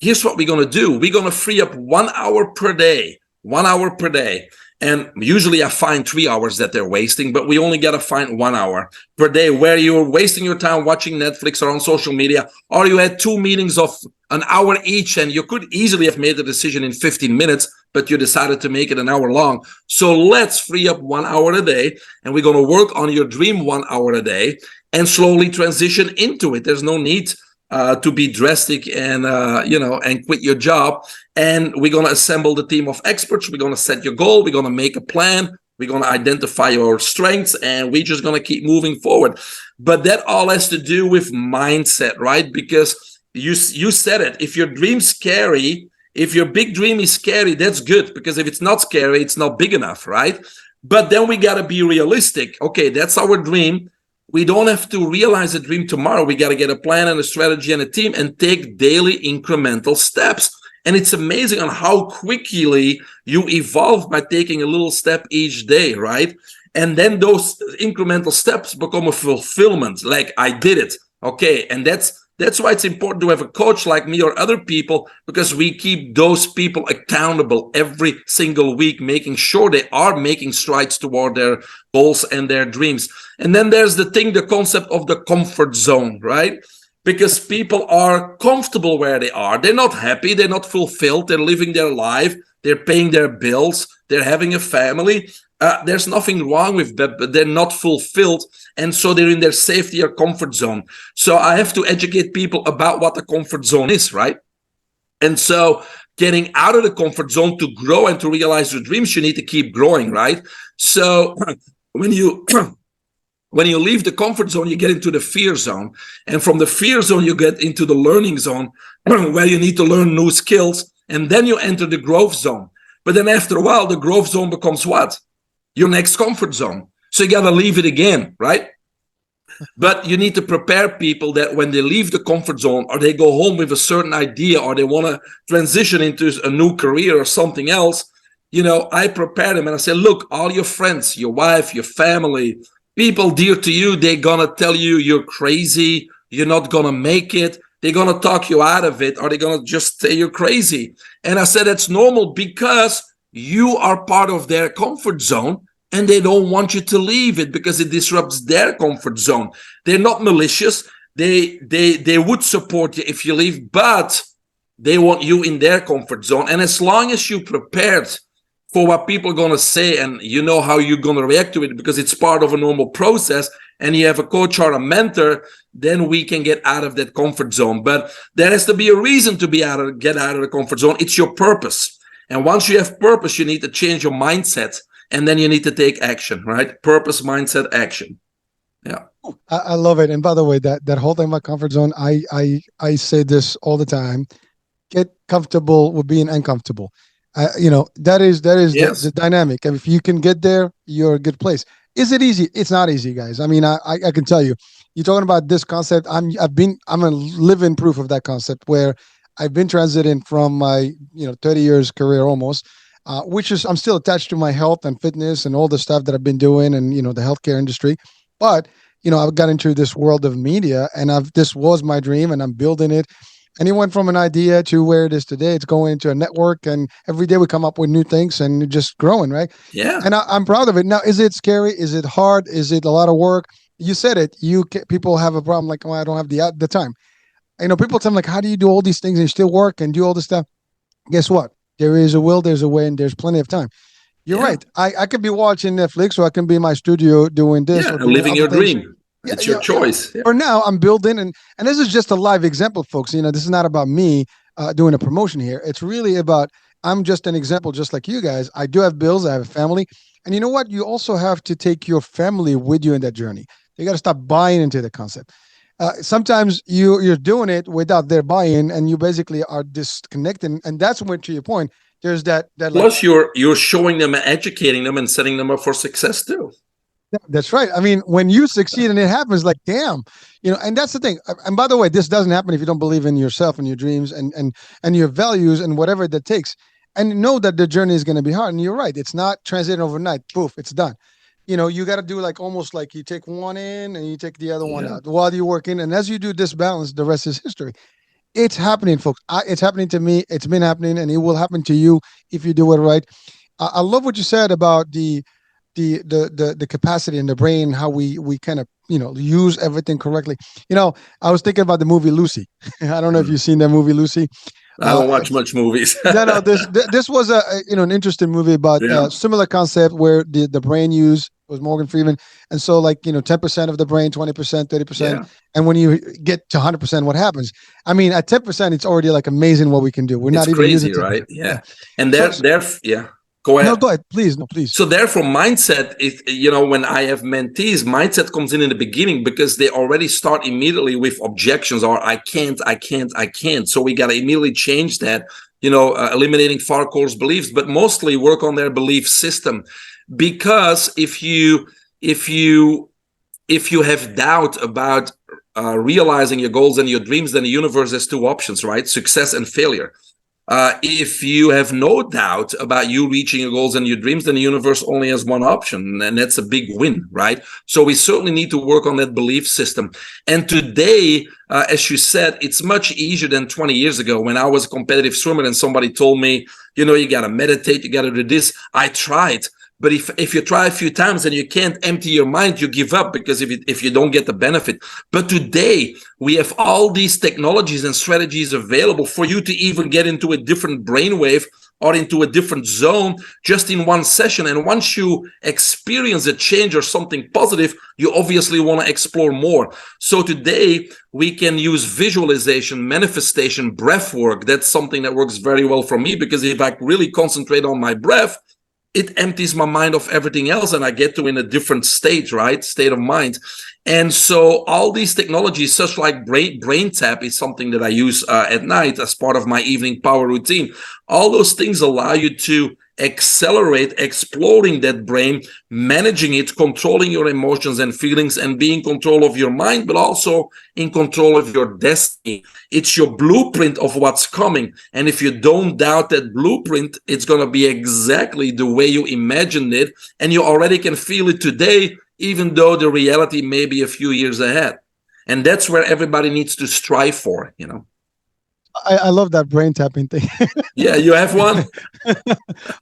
[SPEAKER 3] Here's what we're going to do. We're going to free up 1 hour per day, 1 hour per day. And usually I find 3 hours that they're wasting, but we only got to find 1 hour per day where you're wasting your time watching Netflix or on social media, or you had 2 meetings of an hour each, and you could easily have made the decision in 15 minutes, but you decided to make it an hour long. So let's free up 1 hour a day, and we're going to work on your dream 1 hour a day and slowly transition into it. There's no need to be drastic and and quit your job. And we're going to assemble the team of experts. We're going to set your goal. We're going to make a plan. We're going to identify your strengths, and we're just going to keep moving forward. But that all has to do with mindset, right? Because you said it. If your dream's scary, if your big dream is scary, that's good. Because if it's not scary, it's not big enough, right? But then we got to be realistic. Okay, that's our dream. We don't have to realize a dream tomorrow. We got to get a plan and a strategy and a team and take daily incremental steps. And it's amazing on how quickly you evolve by taking a little step each day, right? And then those incremental steps become a fulfillment. Like, I did it. Okay. And that's why it's important to have a coach like me or other people, because we keep those people accountable every single week, making sure they are making strides toward their goals and their dreams. And then there's the concept of the comfort zone, right? Because people are comfortable where they are. They're not happy. They're not fulfilled. They're living their life. They're paying their bills. They're having a family. There's nothing wrong with that, but they're not fulfilled. And so they're in their safety or comfort zone. So I have to educate people about what the comfort zone is, right? And so getting out of the comfort zone to grow and to realize your dreams, you need to keep growing, right? So when you leave the comfort zone, you get into the fear zone. And from the fear zone, you get into the learning zone where you need to learn new skills. And then you enter the growth zone. But then after a while, the growth zone becomes what? Your next comfort zone. So you got to leave it again, right? But you need to prepare people that when they leave the comfort zone or they go home with a certain idea or they want to transition into a new career or something else, I prepare them and I say, look, all your friends, your wife, your family, people dear to you, they're going to tell you you're crazy, you're not going to make it. They're going to talk you out of it or they're going to just say you're crazy. And I said, that's normal because you are part of their comfort zone. And they don't want you to leave it because it disrupts their comfort zone. They're not malicious. They would support you if you leave, but they want you in their comfort zone. And as long as you're prepared for what people are going to say and you know how you're going to react to it because it's part of a normal process and you have a coach or a mentor, then we can get out of that comfort zone. But there has to be a reason to get out of the comfort zone. It's your purpose. And once you have purpose, you need to change your mindset. And then you need to take action, right? Purpose, mindset, action. Yeah.
[SPEAKER 2] I love it. And by the way, that whole thing about comfort zone, I say this all the time. Get comfortable with being uncomfortable. That is yes. the dynamic. If you can get there, you're a good place. Is it easy? It's not easy, guys. I mean, I can tell you. You're talking about this concept. I'm a living proof of that concept where I've been transiting from my 30 years career almost. Which is I'm still attached to my health and fitness and all the stuff that I've been doing and the healthcare industry. But I've got into this world of media and this was my dream and I'm building it. And it went from an idea to where it is today. It's going into a network and every day we come up with new things and just growing, right?
[SPEAKER 3] Yeah.
[SPEAKER 2] And I'm proud of it. Now, is it scary? Is it hard? Is it a lot of work? You said it. People have a problem like, I don't have the time. People tell me like, how do you do all these things and you still work and do all this stuff? Guess what? There is a will, there's a way, and there's plenty of time. You're right. I could be watching Netflix or I can be in my studio doing this.
[SPEAKER 3] Yeah,
[SPEAKER 2] or doing
[SPEAKER 3] living your
[SPEAKER 2] things.
[SPEAKER 3] dream. It's your choice. Yeah.
[SPEAKER 2] For now, I'm building, and this is just a live example, folks. This is not about me doing a promotion here. It's really about, I'm just an example, just like you guys. I do have bills, I have a family. And you know what? You also have to take your family with you in that journey. You got to stop buying into the concept. Sometimes you're doing it without their buy-in, and you basically are disconnecting. And that's when, to your point, there's that.
[SPEAKER 3] Plus, you're showing them, and educating them, and setting them up for success too.
[SPEAKER 2] That's right. I mean, when you succeed and it happens, like, damn, and that's the thing. And by the way, this doesn't happen if you don't believe in yourself and your dreams and your values and whatever that takes. And know that the journey is going to be hard. And you're right. It's not transiting overnight. Poof, it's done. You got to do like almost like you take one in and you take the other one out while you're working. And as you do this balance, the rest is history. It's happening, folks. It's happening to me. It's been happening, and it will happen to you if you do it right. I love what you said about the capacity in the brain, how we kind of use everything correctly. I was thinking about the movie Lucy. I don't know if you've seen that movie Lucy.
[SPEAKER 3] I don't watch much movies.
[SPEAKER 2] No. This was an interesting movie about similar concept where the brain use was Morgan Freeman, and so 10% of the brain, 20%, 30%, and when you get to 100%, what happens? I mean, at 10%, it's already like amazing what we can do. We're not even
[SPEAKER 3] crazy,
[SPEAKER 2] using
[SPEAKER 3] right? Yeah, and Go ahead.
[SPEAKER 2] No, go ahead, please. No, please.
[SPEAKER 3] So therefore, mindset is, when I have mentees, mindset comes in the beginning because they already start immediately with objections or I can't. So we got to immediately change that, eliminating far course beliefs, but mostly work on their belief system. Because if you have doubt about realizing your goals and your dreams, then the universe has two options, right? Success and failure. If you have no doubt about you reaching your goals and your dreams, then the universe only has one option, and that's a big win, right? So we certainly need to work on that belief system. And today, as you said, it's much easier than 20 years ago when I was a competitive swimmer and somebody told me, you got to meditate, you got to do this. I tried. But if you try a few times and you can't empty your mind, you give up because if you don't get the benefit. But today, we have all these technologies and strategies available for you to even get into a different brainwave or into a different zone just in one session. And once you experience a change or something positive, you obviously want to explore more. So today we can use visualization, manifestation, breath work. That's something that works very well for me, because if I really concentrate on my breath, it empties my mind of everything else, and I get to in a different state, right? State of mind. And so all these technologies, such like brain tap, is something that I use at night as part of my evening power routine. All those things allow you to accelerate exploring that brain, managing it, controlling your emotions and feelings, and being in control of your mind, but also in control of your destiny. It's your blueprint of what's coming. And if you don't doubt that blueprint, it's going to be exactly the way you imagined it. And you already can feel it today, even though the reality may be a few years ahead. And that's where everybody needs to strive for, you know.
[SPEAKER 2] I love that brain tapping thing.
[SPEAKER 3] Yeah, you have one?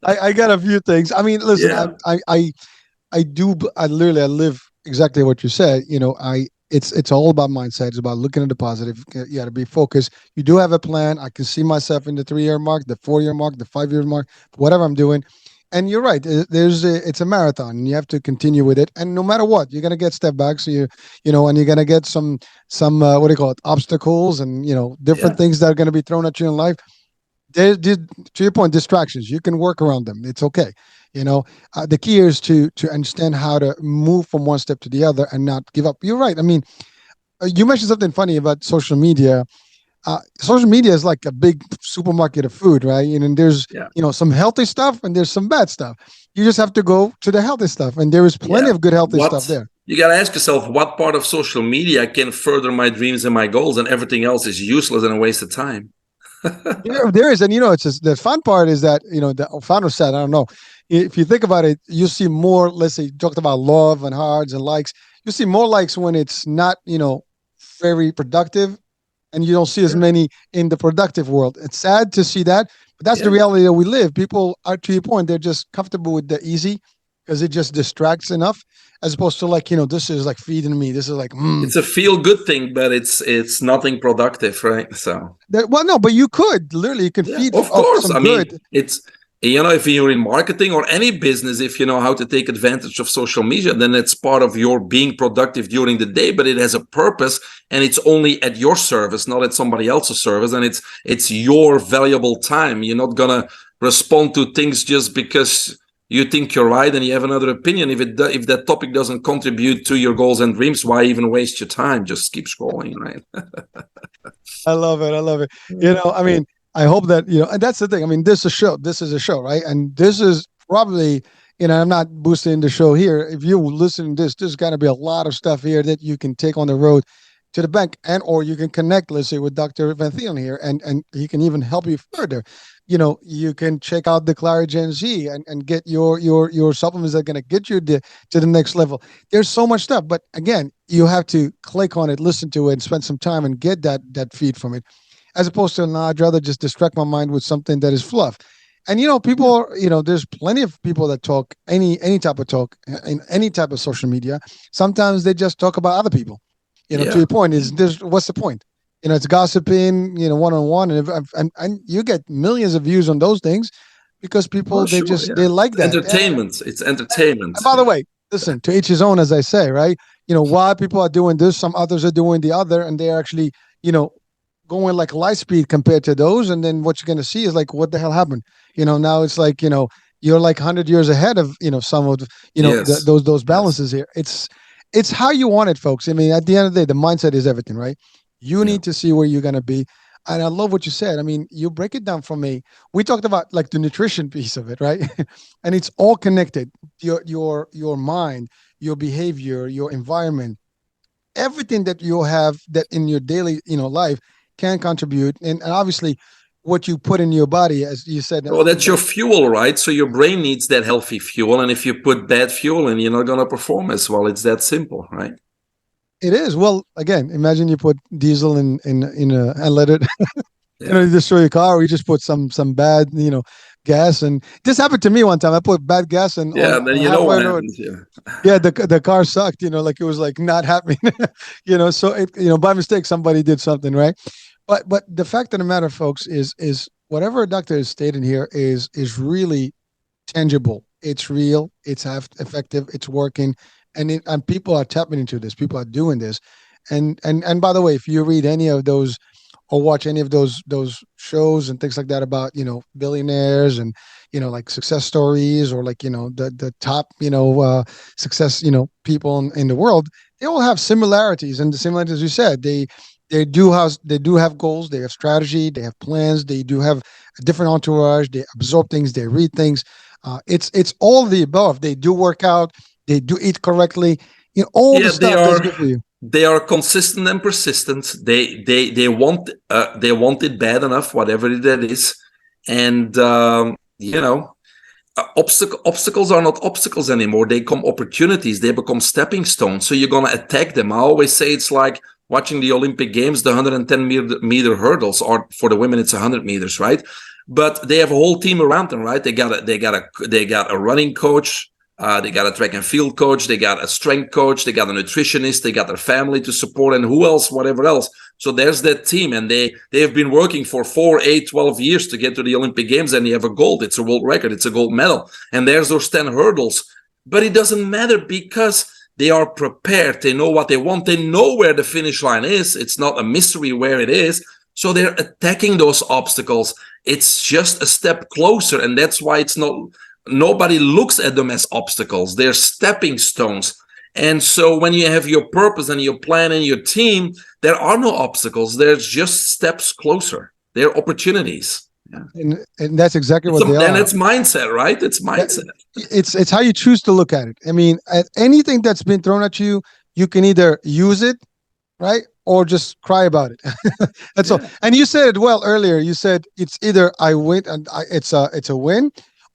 [SPEAKER 2] I got a few things. I mean, listen,
[SPEAKER 3] Yeah.
[SPEAKER 2] I live exactly what you said. You know, it's all about mindset. It's about looking at the positive. You got to be focused. You do have a plan. I can see myself in the 3-year mark, the 4-year mark, the 5-year mark, whatever I'm doing. And you're right. It's a marathon, and you have to continue with it. And no matter what, you're gonna get step backs. And you're gonna get some what do you call it, obstacles, and different things that are gonna be thrown at you in life. To your point, distractions. You can work around them. It's okay. The key is to understand how to move from one step to the other and not give up. You're right. I mean, you mentioned something funny about social media. Social media is like a big supermarket of food, right? And there's some healthy stuff and there's some bad stuff. You just have to go to the healthy stuff, and there is plenty of good healthy stuff there.
[SPEAKER 3] You got to ask yourself, what part of social media can further my dreams and my goals, and everything else is useless and a waste of time.
[SPEAKER 2] There is, and it's just, the fun part is that the founder said, I don't know, if you think about it, you see more. Let's say you talked about love and hearts and likes. You see more likes when it's not very productive. And you don't see as many in the productive world. It's sad to see that, but that's the reality that we live. People are, to your point, they're just comfortable with the easy because it just distracts enough, as opposed to this is like feeding me. This is like,
[SPEAKER 3] It's a feel-good thing, but it's nothing productive, right? So
[SPEAKER 2] no, but you could literally feed.
[SPEAKER 3] Of course,
[SPEAKER 2] I mean,
[SPEAKER 3] it's if you're in marketing or any business, if you know how to take advantage of social media, then it's part of your being productive during the day, but it has a purpose, and it's only at your service, not at somebody else's service. And it's your valuable time. You're not going to respond to things just because you think you're right and you have another opinion. If that topic doesn't contribute to your goals and dreams, why even waste your time? Just keep scrolling, right?
[SPEAKER 2] I love it. I mean, I hope that, and that's the thing. I mean, this is a show, right? And this is probably, I'm not boosting the show here. If you listen to this, there's going to be a lot of stuff here that you can take on the road to the bank, or you can connect, let's say, with Dr. Van Thielen here, and he can even help you further. You can check out the ClariGenZ and get your supplements that are going to get you to the next level. There's so much stuff, but again, you have to click on it, listen to it, and spend some time and get that feed from it. As opposed to, no, I'd rather just distract my mind with something that is fluff. And, people, there's plenty of people that talk any type of talk in any type of social media. Sometimes they just talk about other people. To your point, what's the point? It's gossiping, one-on-one, and you get millions of views on those things because people, they like that.
[SPEAKER 3] Entertainment. It's entertainment.
[SPEAKER 2] And by the way, listen, to each his own, as I say, right? Why people are doing this, some others are doing the other, and they're actually, going like light speed compared to those. And then what you're going to see is like, what the hell happened? Now it's like, you're like 100 years ahead of, some of, those balances here. It's how you want it, folks. I mean, at the end of the day, the mindset is everything, right? You need to see where you're going to be. And I love what you said. I mean, you break it down for me. We talked about like the nutrition piece of it, right? And it's all connected. Your mind, your behavior, your environment, everything that you have that in your daily, life can contribute. And obviously what you put in your body, as you said.
[SPEAKER 3] Well, that's your fuel, right? So your brain needs that healthy fuel. And if you put bad fuel in, you're not going to perform as well. It's that simple, right?
[SPEAKER 2] It is. Well, again, imagine you put diesel in and let it, you destroy your car, or you just put some bad, gas. And this happened to me one time. I put bad gas in.
[SPEAKER 3] Then what happens.
[SPEAKER 2] The car sucked, like it was like not happening, so it, by mistake, somebody did something, right? But the fact of the matter, folks, is whatever a doctor is stating here is really tangible. It's real. It's effective. It's working, and people are tapping into this. People are doing this, and by the way, if you read any of those or watch any of those shows and things like that about billionaires and like success stories, or like the top success people in the world, they all have similarities. And the similarities, as you said, they do have goals, they have strategy, they have plans, they do have a different entourage, they absorb things, they read things. It's all the above. They do work out, they do eat correctly, all the
[SPEAKER 3] Yeah,
[SPEAKER 2] stuff that's good for you.
[SPEAKER 3] they are consistent and persistent. They want it bad enough, whatever that is, and obstacles are not obstacles anymore. They become opportunities. They become stepping stones. So you're gonna attack them. I always say it's like watching the Olympic Games, the 110-meter hurdles, or for the women it's 100 meters, right? But they have a whole team around them, right? They got a running coach. They got a track and field coach, they got a strength coach, they got a nutritionist, they got their family to support, and who else, whatever else. So there's that team, and they have been working for 4, 8, 12 years to get to the Olympic Games, and they have a gold. It's a world record. It's a gold medal. And there's those 10 hurdles. But it doesn't matter because they are prepared. They know what they want. They know where the finish line is. It's not a mystery where it is. So they're attacking those obstacles. It's just a step closer, and that's why it's not... Nobody looks at them as obstacles. They're stepping stones. And so when you have your purpose and your plan and your team, there are no obstacles. There's just steps closer. They're opportunities. Yeah.
[SPEAKER 2] And that's exactly what they are.
[SPEAKER 3] And it's mindset, right? It's mindset.
[SPEAKER 2] It's how you choose to look at it. I mean, at anything that's been thrown at you, you can either use it, right, or just cry about it. That's all. And you said it well earlier. You said it's either I win and it's a win,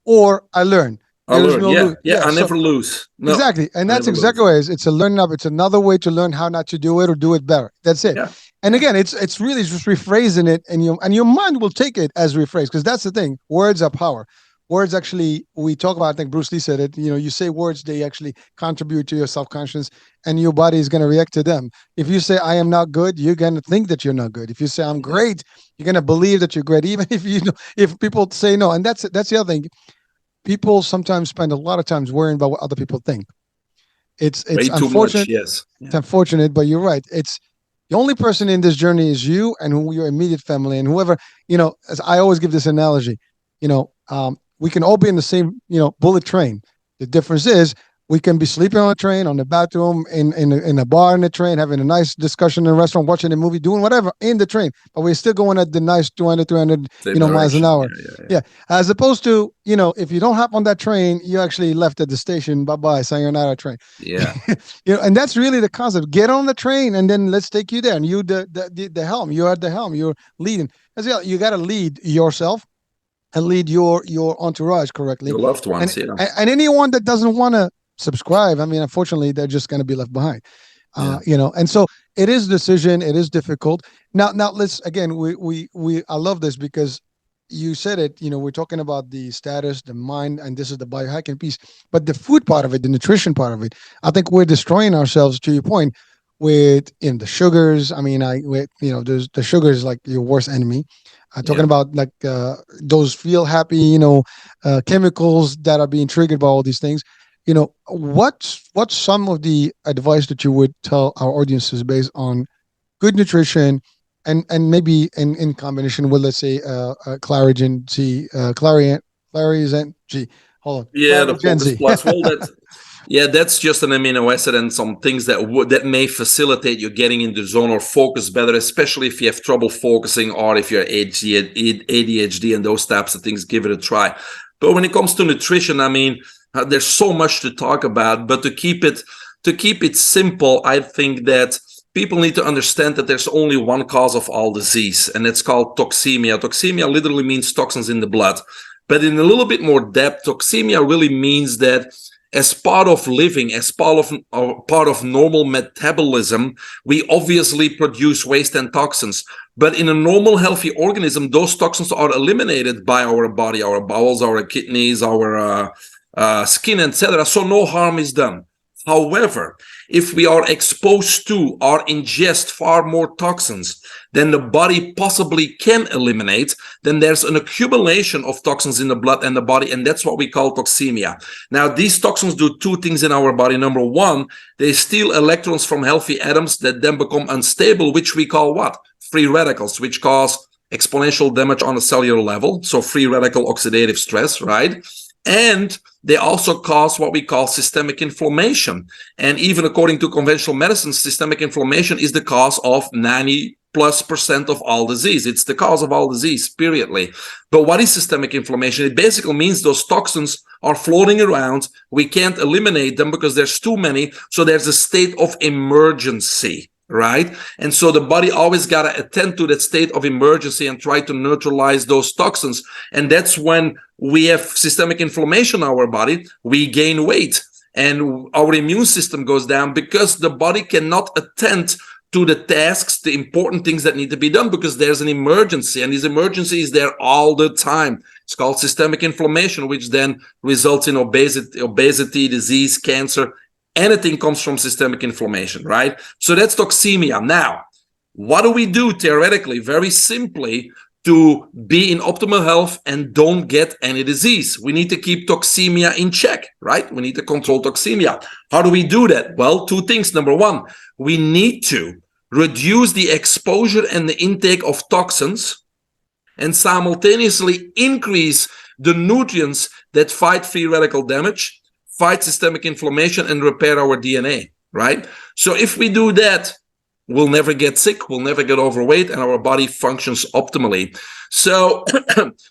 [SPEAKER 2] or I learn.
[SPEAKER 3] I never lose. No,
[SPEAKER 2] exactly. And that's exactly what it is. It's a learning up. It's another way to learn how not to do it or do it better. That's it. Yeah. And again, it's really just rephrasing it, and your mind will take it as rephrased, because that's the thing. Words are power. Words actually, we talk about, I think Bruce Lee said it, you say words, they actually contribute to your self-conscious, and your body is going to react to them. If you say, I am not good, you're going to think that you're not good. If you say, I'm great, you're going to believe that you're great, even if people say no. And that's the other thing. People sometimes spend a lot of times worrying about what other people think. It's unfortunate. Yes, it's unfortunate, but you're right. It's the only person in this journey is you and your immediate family, and whoever. As I always give this analogy, we can all be in the same bullet train. The difference is we can be sleeping on a train, on the bathroom, in a bar in the train, having a nice discussion in a restaurant, watching a movie, doing whatever in the train, but we're still going at the nice 200, 300, miles an hour. Yeah. As opposed to, if you don't hop on that train, you actually left at the station. Bye-bye, sayonara train.
[SPEAKER 3] Yeah.
[SPEAKER 2] And that's really the concept. Get on the train and then let's take you there. And you, the helm, you're at the helm, you're leading. You got to lead yourself and lead your entourage correctly.
[SPEAKER 3] Your loved ones,
[SPEAKER 2] and anyone that doesn't want to subscribe, I mean, unfortunately, they're just going to be left behind. And so it is a decision. It is difficult. Now let's, again, I love this because you said it, we're talking about the status, the mind, and this is the biohacking piece, but the food part of it, the nutrition part of it, I think we're destroying ourselves, to your point, with the sugars. I mean, there's the sugar is like your worst enemy. Talking about like those feel happy, chemicals that are being triggered by all these things. What's some of the advice that you would tell our audiences based on good nutrition and maybe in combination with, let's say, ClariGenZ, ClariGenZ. Hold on.
[SPEAKER 3] Yeah, the focus plus. Well, that's just an amino acid and some things that may facilitate you getting into the zone or focus better, especially if you have trouble focusing or if you're ADHD and those types of things. Give it a try. But when it comes to nutrition, I mean, there's so much to talk about, but to keep it simple, I think that people need to understand that there's only one cause of all disease, and it's called toxemia. Toxemia literally means toxins in the blood. But in a little bit more depth, toxemia really means that as part of living, as part of normal metabolism, we obviously produce waste and toxins. But in a normal, healthy organism, those toxins are eliminated by our body, our bowels, our kidneys, our skin, etc. So no harm is done. However, if we are exposed to or ingest far more toxins than the body possibly can eliminate, then there's an accumulation of toxins in the blood and the body, and that's what we call toxemia. Now, these toxins do two things in our body. Number one, they steal electrons from healthy atoms that then become unstable, which we call what? Free radicals, which cause exponential damage on a cellular level. So free radical oxidative stress, right? And they also cause what we call systemic inflammation. And even according to conventional medicine, systemic inflammation is the cause of 90+% of all disease. It's the cause of all disease, periodly. But what is systemic inflammation? It basically means those toxins are floating around. We can't eliminate them because there's too many. So there's a state of emergency, right? And so the body always got to attend to that state of emergency and try to neutralize those toxins. And that's when we have systemic inflammation in our body, we gain weight and our immune system goes down because the body cannot attend to the tasks, the important things that need to be done because there's an emergency, and this emergency is there all the time. It's called systemic inflammation, which then results in obesity, disease, cancer. Anything comes from systemic inflammation, right? So that's toxemia. Now, what do we do theoretically? Very simply, to be in optimal health and don't get any disease. We need to keep toxemia in check, right? We need to control toxemia. How do we do that? Well, two things. Number one, we need to reduce the exposure and the intake of toxins and simultaneously increase the nutrients that fight free radical damage, fight systemic inflammation, and repair our DNA, right? So if we do that, we'll never get sick, we'll never get overweight, and our body functions optimally. So,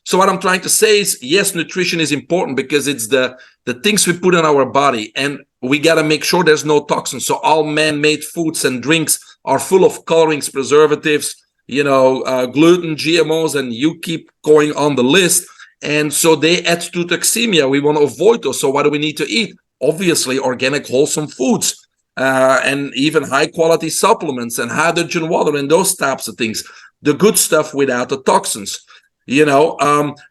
[SPEAKER 3] so what I'm trying to say is, yes, nutrition is important because it's the things we put in our body, and we got to make sure there's no toxins. So all man-made foods and drinks are full of colorings, preservatives, gluten, GMOs, and you keep going on the list. And so they add to toxemia. We want to avoid those. So what do we need to eat? Obviously, organic, wholesome foods. And even high quality supplements and hydrogen water and those types of things, the good stuff without the toxins,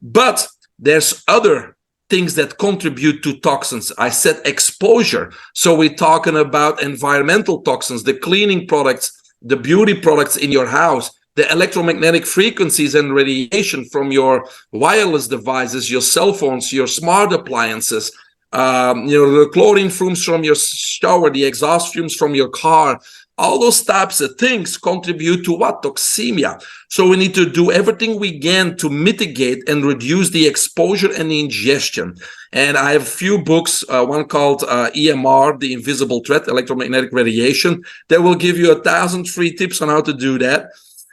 [SPEAKER 3] but there's other things that contribute to toxins. I said exposure. So we're talking about environmental toxins, the cleaning products, the beauty products in your house, the electromagnetic frequencies and radiation from your wireless devices, your cell phones, your smart appliances, the chlorine fumes from your shower, the exhaust fumes from your car, all those types of things contribute to what? Toxemia. So we need to do everything we can to mitigate and reduce the exposure and the ingestion. And I have a few books, one called EMR, The Invisible Threat, Electromagnetic Radiation, that will give you 1,000 free tips on how to do that.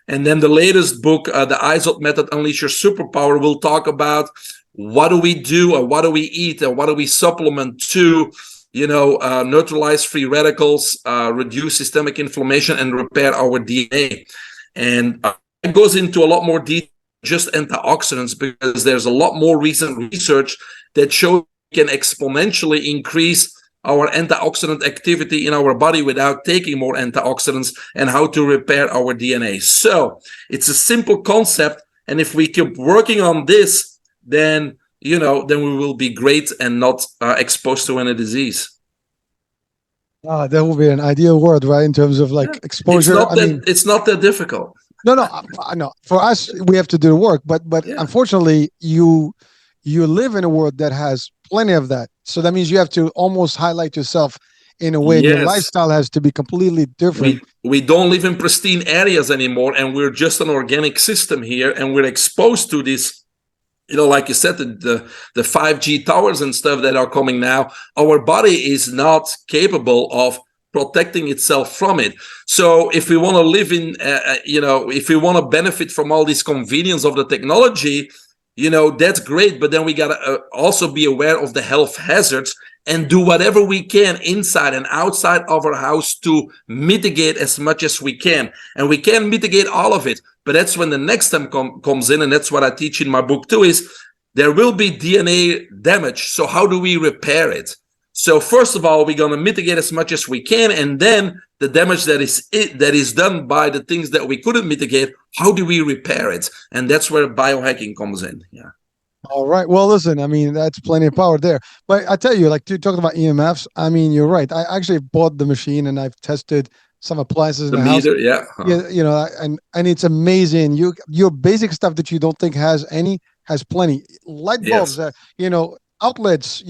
[SPEAKER 3] And then the latest book, The ISOT Method, Unleash Your Superpower, will talk about what do we do, or what do we eat, or what do we supplement to, neutralize free radicals, reduce systemic inflammation, and repair our DNA. And it goes into a lot more detail, just antioxidants, because there's a lot more recent research that shows we can exponentially increase our antioxidant activity in our body without taking more antioxidants, and how to repair our DNA. So it's a simple concept, and if we keep working on this, then we will be great and not exposed to any disease.
[SPEAKER 2] That would be an ideal world, right? In terms of exposure.
[SPEAKER 3] It's not that difficult.
[SPEAKER 2] No. For us, we have to do the work, but unfortunately, you live in a world that has plenty of that. So that means you have to almost highlight yourself in a way. Yes. Your lifestyle has to be completely different.
[SPEAKER 3] We don't live in pristine areas anymore, and we're just an organic system here, and we're exposed to this. Like you said, the 5G towers and stuff that are coming now, our body is not capable of protecting itself from it. So if we want to live in, if we want to benefit from all this convenience of the technology, that's great. But then we got to also be aware of the health hazards and do whatever we can inside and outside of our house to mitigate as much as we can. And we can't mitigate all of it. But that's when the next time comes in, and that's what I teach in my book too, is there will be DNA damage. So how do we repair it? So first of all, we're going to mitigate as much as we can, and then the damage that is done by the things that we couldn't mitigate, how do we repair it? And that's where biohacking comes in. Yeah.
[SPEAKER 2] All right. Well, listen, I mean, that's plenty of power there. But I tell you, like, talking about EMFs, I mean, you're right. I actually bought the machine and I've tested some appliances in
[SPEAKER 3] The
[SPEAKER 2] the house.
[SPEAKER 3] meter, yeah.
[SPEAKER 2] Yeah, and it's amazing. Your basic stuff that you don't think has any has plenty. Light bulbs,
[SPEAKER 3] Yes.
[SPEAKER 2] outlets,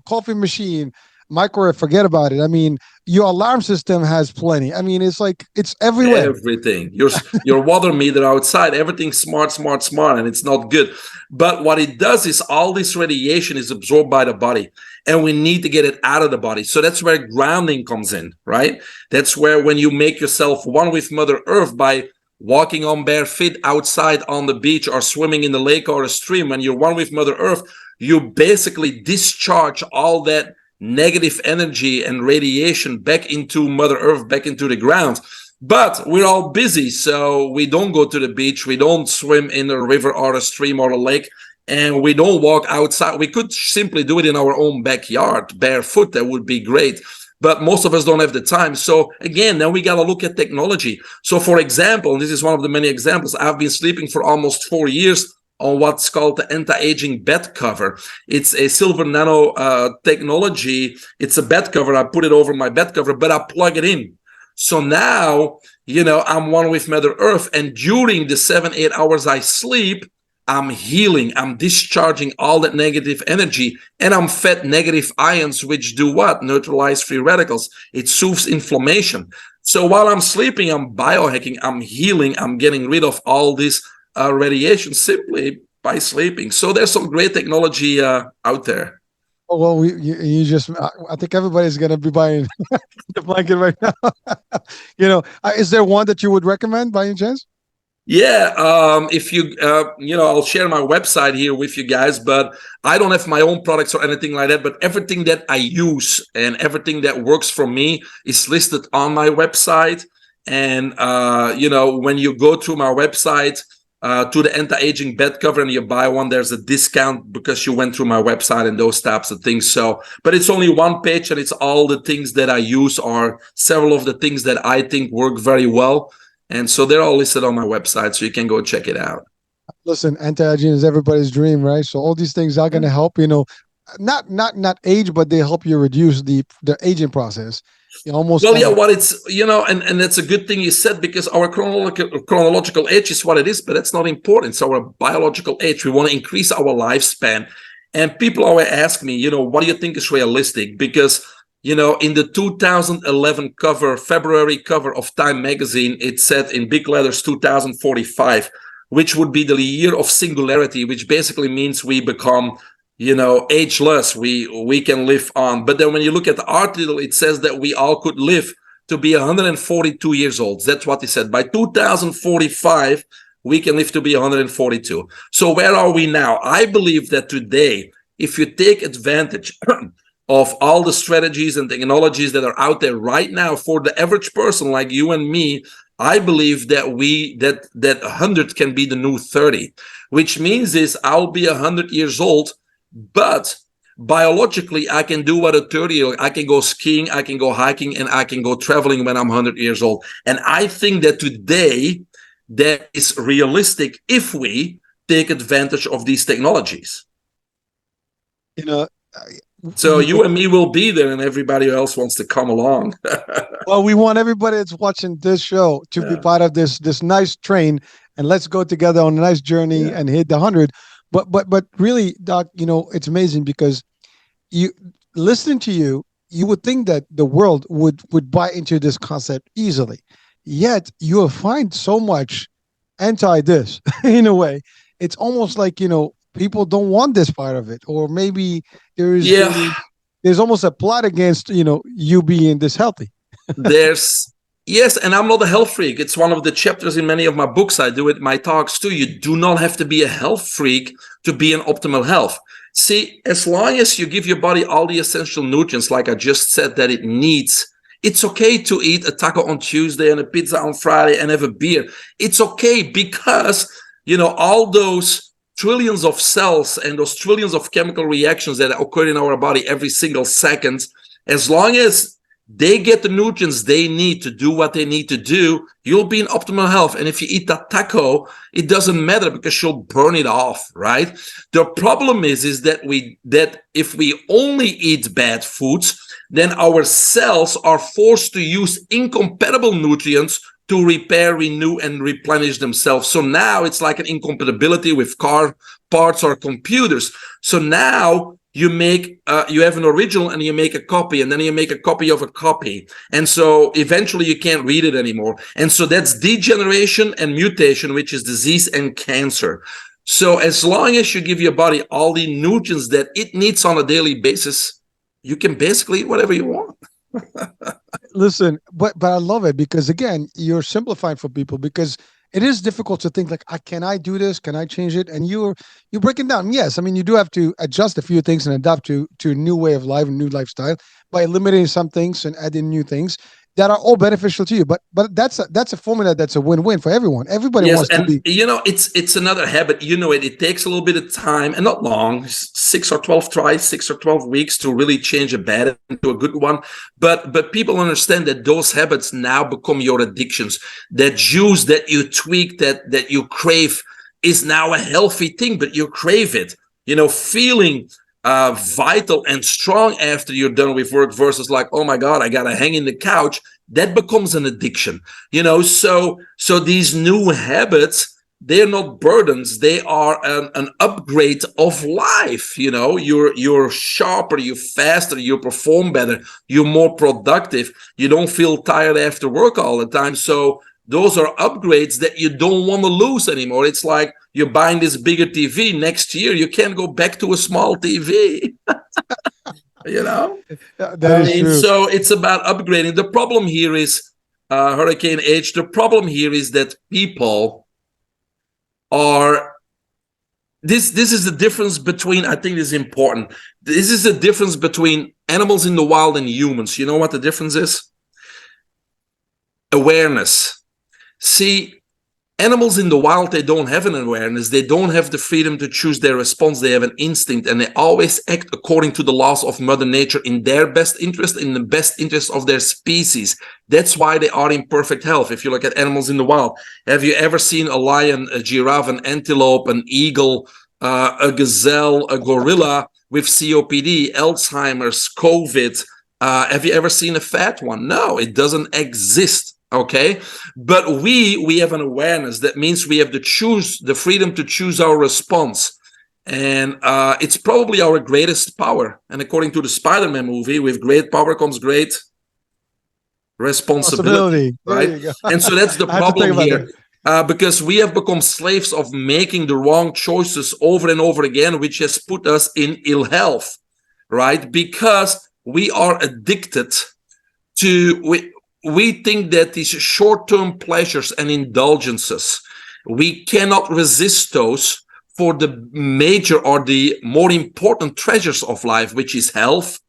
[SPEAKER 2] coffee machine, microwave. Forget about it. I mean, your alarm system has plenty. I mean, it's like it's everywhere.
[SPEAKER 3] Everything. Your water meter outside, everything smart, smart, smart, and it's not good. But what it does is all this radiation is absorbed by the body, and we need to get it out of the body. So that's where grounding comes in, right? That's where when you make yourself one with Mother Earth by walking on bare feet outside on the beach or swimming in the lake or a stream, when you're one with Mother Earth, you basically discharge all that negative energy and radiation back into Mother Earth, back into the ground. But we're all busy, so we don't go to the beach, we don't swim in a river or a stream or a lake, and we don't walk outside. We could simply do it in our own backyard, barefoot. That would be great. But most of us don't have the time. So again, then we got to look at technology. So for example, and this is one of the many examples, I've been sleeping for almost 4 years on what's called the anti-aging bed cover. It's a silver nano technology. It's a bed cover. I put it over my bed cover, but I plug it in. So now, I'm one with Mother Earth. And during the 7-8 hours I sleep, I'm healing. I'm discharging all that negative energy. And I'm fed negative ions, which do what? Neutralize free radicals. It soothes inflammation. So while I'm sleeping, I'm biohacking. I'm healing. I'm getting rid of all this radiation simply by sleeping. So there's some great technology out there.
[SPEAKER 2] Oh, well, you just, I think everybody's going to be buying the blanket right now. Is there one that you would recommend by any chance?
[SPEAKER 3] Yeah, if you, I'll share my website here with you guys, but I don't have my own products or anything like that, but everything that I use and everything that works for me is listed on my website. And, when you go to my website, to the anti-aging bed cover and you buy one, there's a discount because you went through my website and those types of things. So, but it's only one page and it's all the things that I use or several of the things that I think work very well. And so they're all listed on my website, so you can go check it out.
[SPEAKER 2] Listen, anti-aging is everybody's dream, right? So all these things are going to help, not age, but they help you reduce the aging process.
[SPEAKER 3] What it's, and that's a good thing you said, because our chronological age is what it is, but that's not important. It's our biological age. We want to increase our lifespan. And people always ask me, what do you think is realistic? Because, in the 2011 February cover of Time magazine, it said in big letters 2045, which would be the year of singularity, which basically means we become ageless, we can live on. But then when you look at the article, it says that we all could live to be 142 years old. That's what he said. By 2045, we can live to be 142. So where are we now? I believe that today, if you take advantage of all the strategies and technologies that are out there right now for the average person like you and me, I believe that that 100 can be the new 30, which means is I'll be 100 years old. But biologically, I can do what a 30-year-old. I can go skiing, I can go hiking, and I can go traveling when I'm 100 years old. And I think that today that is realistic if we take advantage of these technologies. So you and me will be there, and everybody else wants to come along.
[SPEAKER 2] Well, we want everybody that's watching this show to be part of this nice train, and let's go together on a nice journey and hit the 100. But really, Doc, it's amazing because you listening to you would think that the world would buy into this concept easily. Yet you will find so much anti this in a way. It's almost like, people don't want this part of it, or maybe there's almost a plot against, you being this healthy.
[SPEAKER 3] Yes, and I'm not a health freak. It's one of the chapters in many of my books. I do it in my talks too. You do not have to be a health freak to be in optimal health. See, as long as you give your body all the essential nutrients, like I just said, that it needs, it's okay to eat a taco on Tuesday and a pizza on Friday and have a beer. It's okay because, all those trillions of cells and those trillions of chemical reactions that occur in our body every single second, as long as they get the nutrients they need to do what they need to do, you'll be in optimal health. And if you eat that taco, it doesn't matter because you'll burn it off, right? The problem is that if we only eat bad foods, then our cells are forced to use incompatible nutrients to repair, renew, and replenish themselves. So now it's like an incompatibility with car parts or computers. So now you have an original and you make a copy, and then you make a copy of a copy. And so eventually you can't read it anymore. And so that's degeneration and mutation, which is disease and cancer. So as long as you give your body all the nutrients that it needs on a daily basis, you can basically eat whatever you want.
[SPEAKER 2] Listen, but I love it because, again, you're simplifying for people, because it is difficult to think like, can I do this? Can I change it? And you break it down. Yes, I mean, you do have to adjust a few things and adapt to a new way of life, a new lifestyle, by eliminating some things and adding new things that are all beneficial to you. But that's a formula that's a win-win for everyone. Everybody wants to be.
[SPEAKER 3] It's another habit. It takes a little bit of time, and not long, 6 or 12 weeks to really change a bad into a good one. But people understand that those habits now become your addictions. That juice that you tweak, that you crave, is now a healthy thing, but you crave it. Feeling vital and strong after you're done with work versus like, oh my God, I gotta hang in the couch. That becomes an addiction. So these new habits, they're not burdens. They are an upgrade of life. You're sharper, you're faster, you perform better, you're more productive. You don't feel tired after work all the time. So those are upgrades that you don't want to lose anymore. It's like you're buying this bigger TV. Next year, you can't go back to a small TV.
[SPEAKER 2] That is true.
[SPEAKER 3] So it's about upgrading. The problem here is, Hurricane H, the problem here is that people are, this is the difference between, I think this is important. This is the difference between animals in the wild and humans. You know what the difference is? Awareness. See, animals in the wild, they don't have an awareness. They don't have the freedom to choose their response. They have an instinct, and they always act according to the laws of Mother Nature in their best interest, in the best interest of their species. That's why they are in perfect health. If you look at animals in the wild, have you ever seen a lion, a giraffe, an antelope, an eagle, a gazelle, a gorilla with COPD, Alzheimer's, COVID? Have you ever seen a fat one? No, it doesn't exist. Okay, but we have an awareness. That means we have the freedom to choose our response, and it's probably our greatest power. And according to the Spider-Man movie, with great power comes great responsibility, right? And so that's the problem here, because we have become slaves of making the wrong choices over and over again, which has put us in ill health, right? Because we are addicted to. We think that these short-term pleasures and indulgences, we cannot resist those for the major or the more important treasures of life, which is health,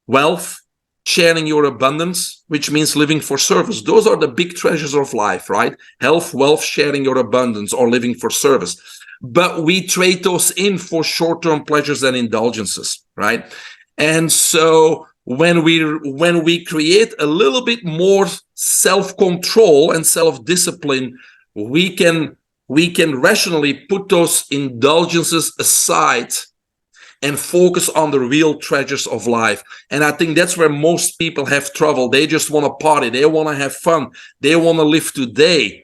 [SPEAKER 3] wealth, sharing your abundance, which means living for service. Those are the big treasures of life, right? Health, wealth, sharing your abundance, or living for service. But we trade those in for short-term pleasures and indulgences, right? And so when we create a little bit more self-control and self-discipline, we can rationally put those indulgences aside and focus on the real treasures of life. And I think that's where most people have trouble. They just want to party. They want to have fun. They want to live today.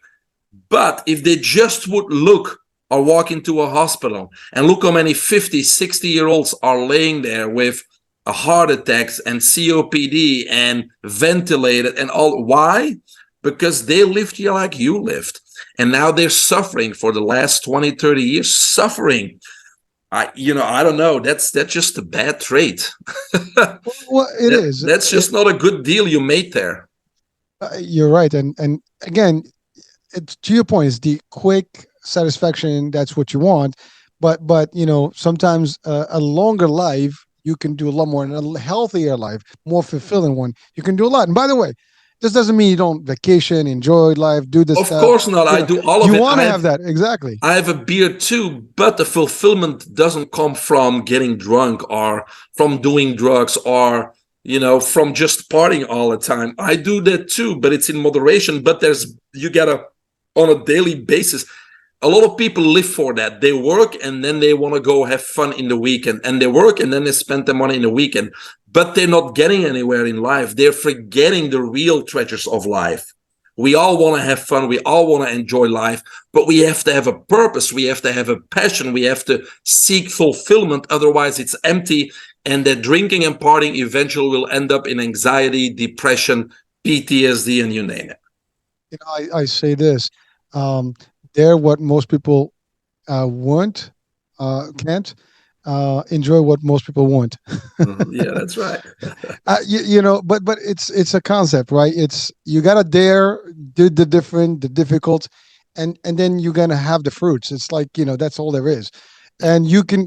[SPEAKER 3] But if they just would look or walk into a hospital and look how many 50, 60-year-olds are laying there with heart attacks and COPD and ventilated and all. Why? Because they lived here like you lived. And now they're suffering for the last 20, 30 years, suffering. I don't know. That's just a bad trait.
[SPEAKER 2] Well, it is.
[SPEAKER 3] That's just not a good deal you made there.
[SPEAKER 2] You're right. And again, it's, to your point, is the quick satisfaction. That's what you want. But sometimes a longer life, you can do a lot more, in a healthier life, more fulfilling one. You can do a lot. And by the way, this doesn't mean you don't vacation, enjoy life, do this stuff.
[SPEAKER 3] Of course not. I do all of it.
[SPEAKER 2] You want to have that. Exactly.
[SPEAKER 3] I have a beer too, but the fulfillment doesn't come from getting drunk or from doing drugs or from just partying all the time. I do that too, but it's in moderation. But you gotta, on a daily basis. A lot of people live for that. They work and then they want to go have fun in the weekend, and they work and then they spend the money in the weekend, but they're not getting anywhere in life. They're forgetting the real treasures of life. We all want to have fun. We all want to enjoy life, but we have to have a purpose. We have to have a passion. We have to seek fulfillment. Otherwise it's empty, and that drinking and partying eventually will end up in anxiety, depression, PTSD, and you name it.
[SPEAKER 2] I say this, they're what most people want, can't enjoy what most people want.
[SPEAKER 3] Yeah, that's right.
[SPEAKER 2] But it's a concept, right? It's, you gotta dare do the different, the difficult, and then you're gonna have the fruits. It's like, that's all there is. And you can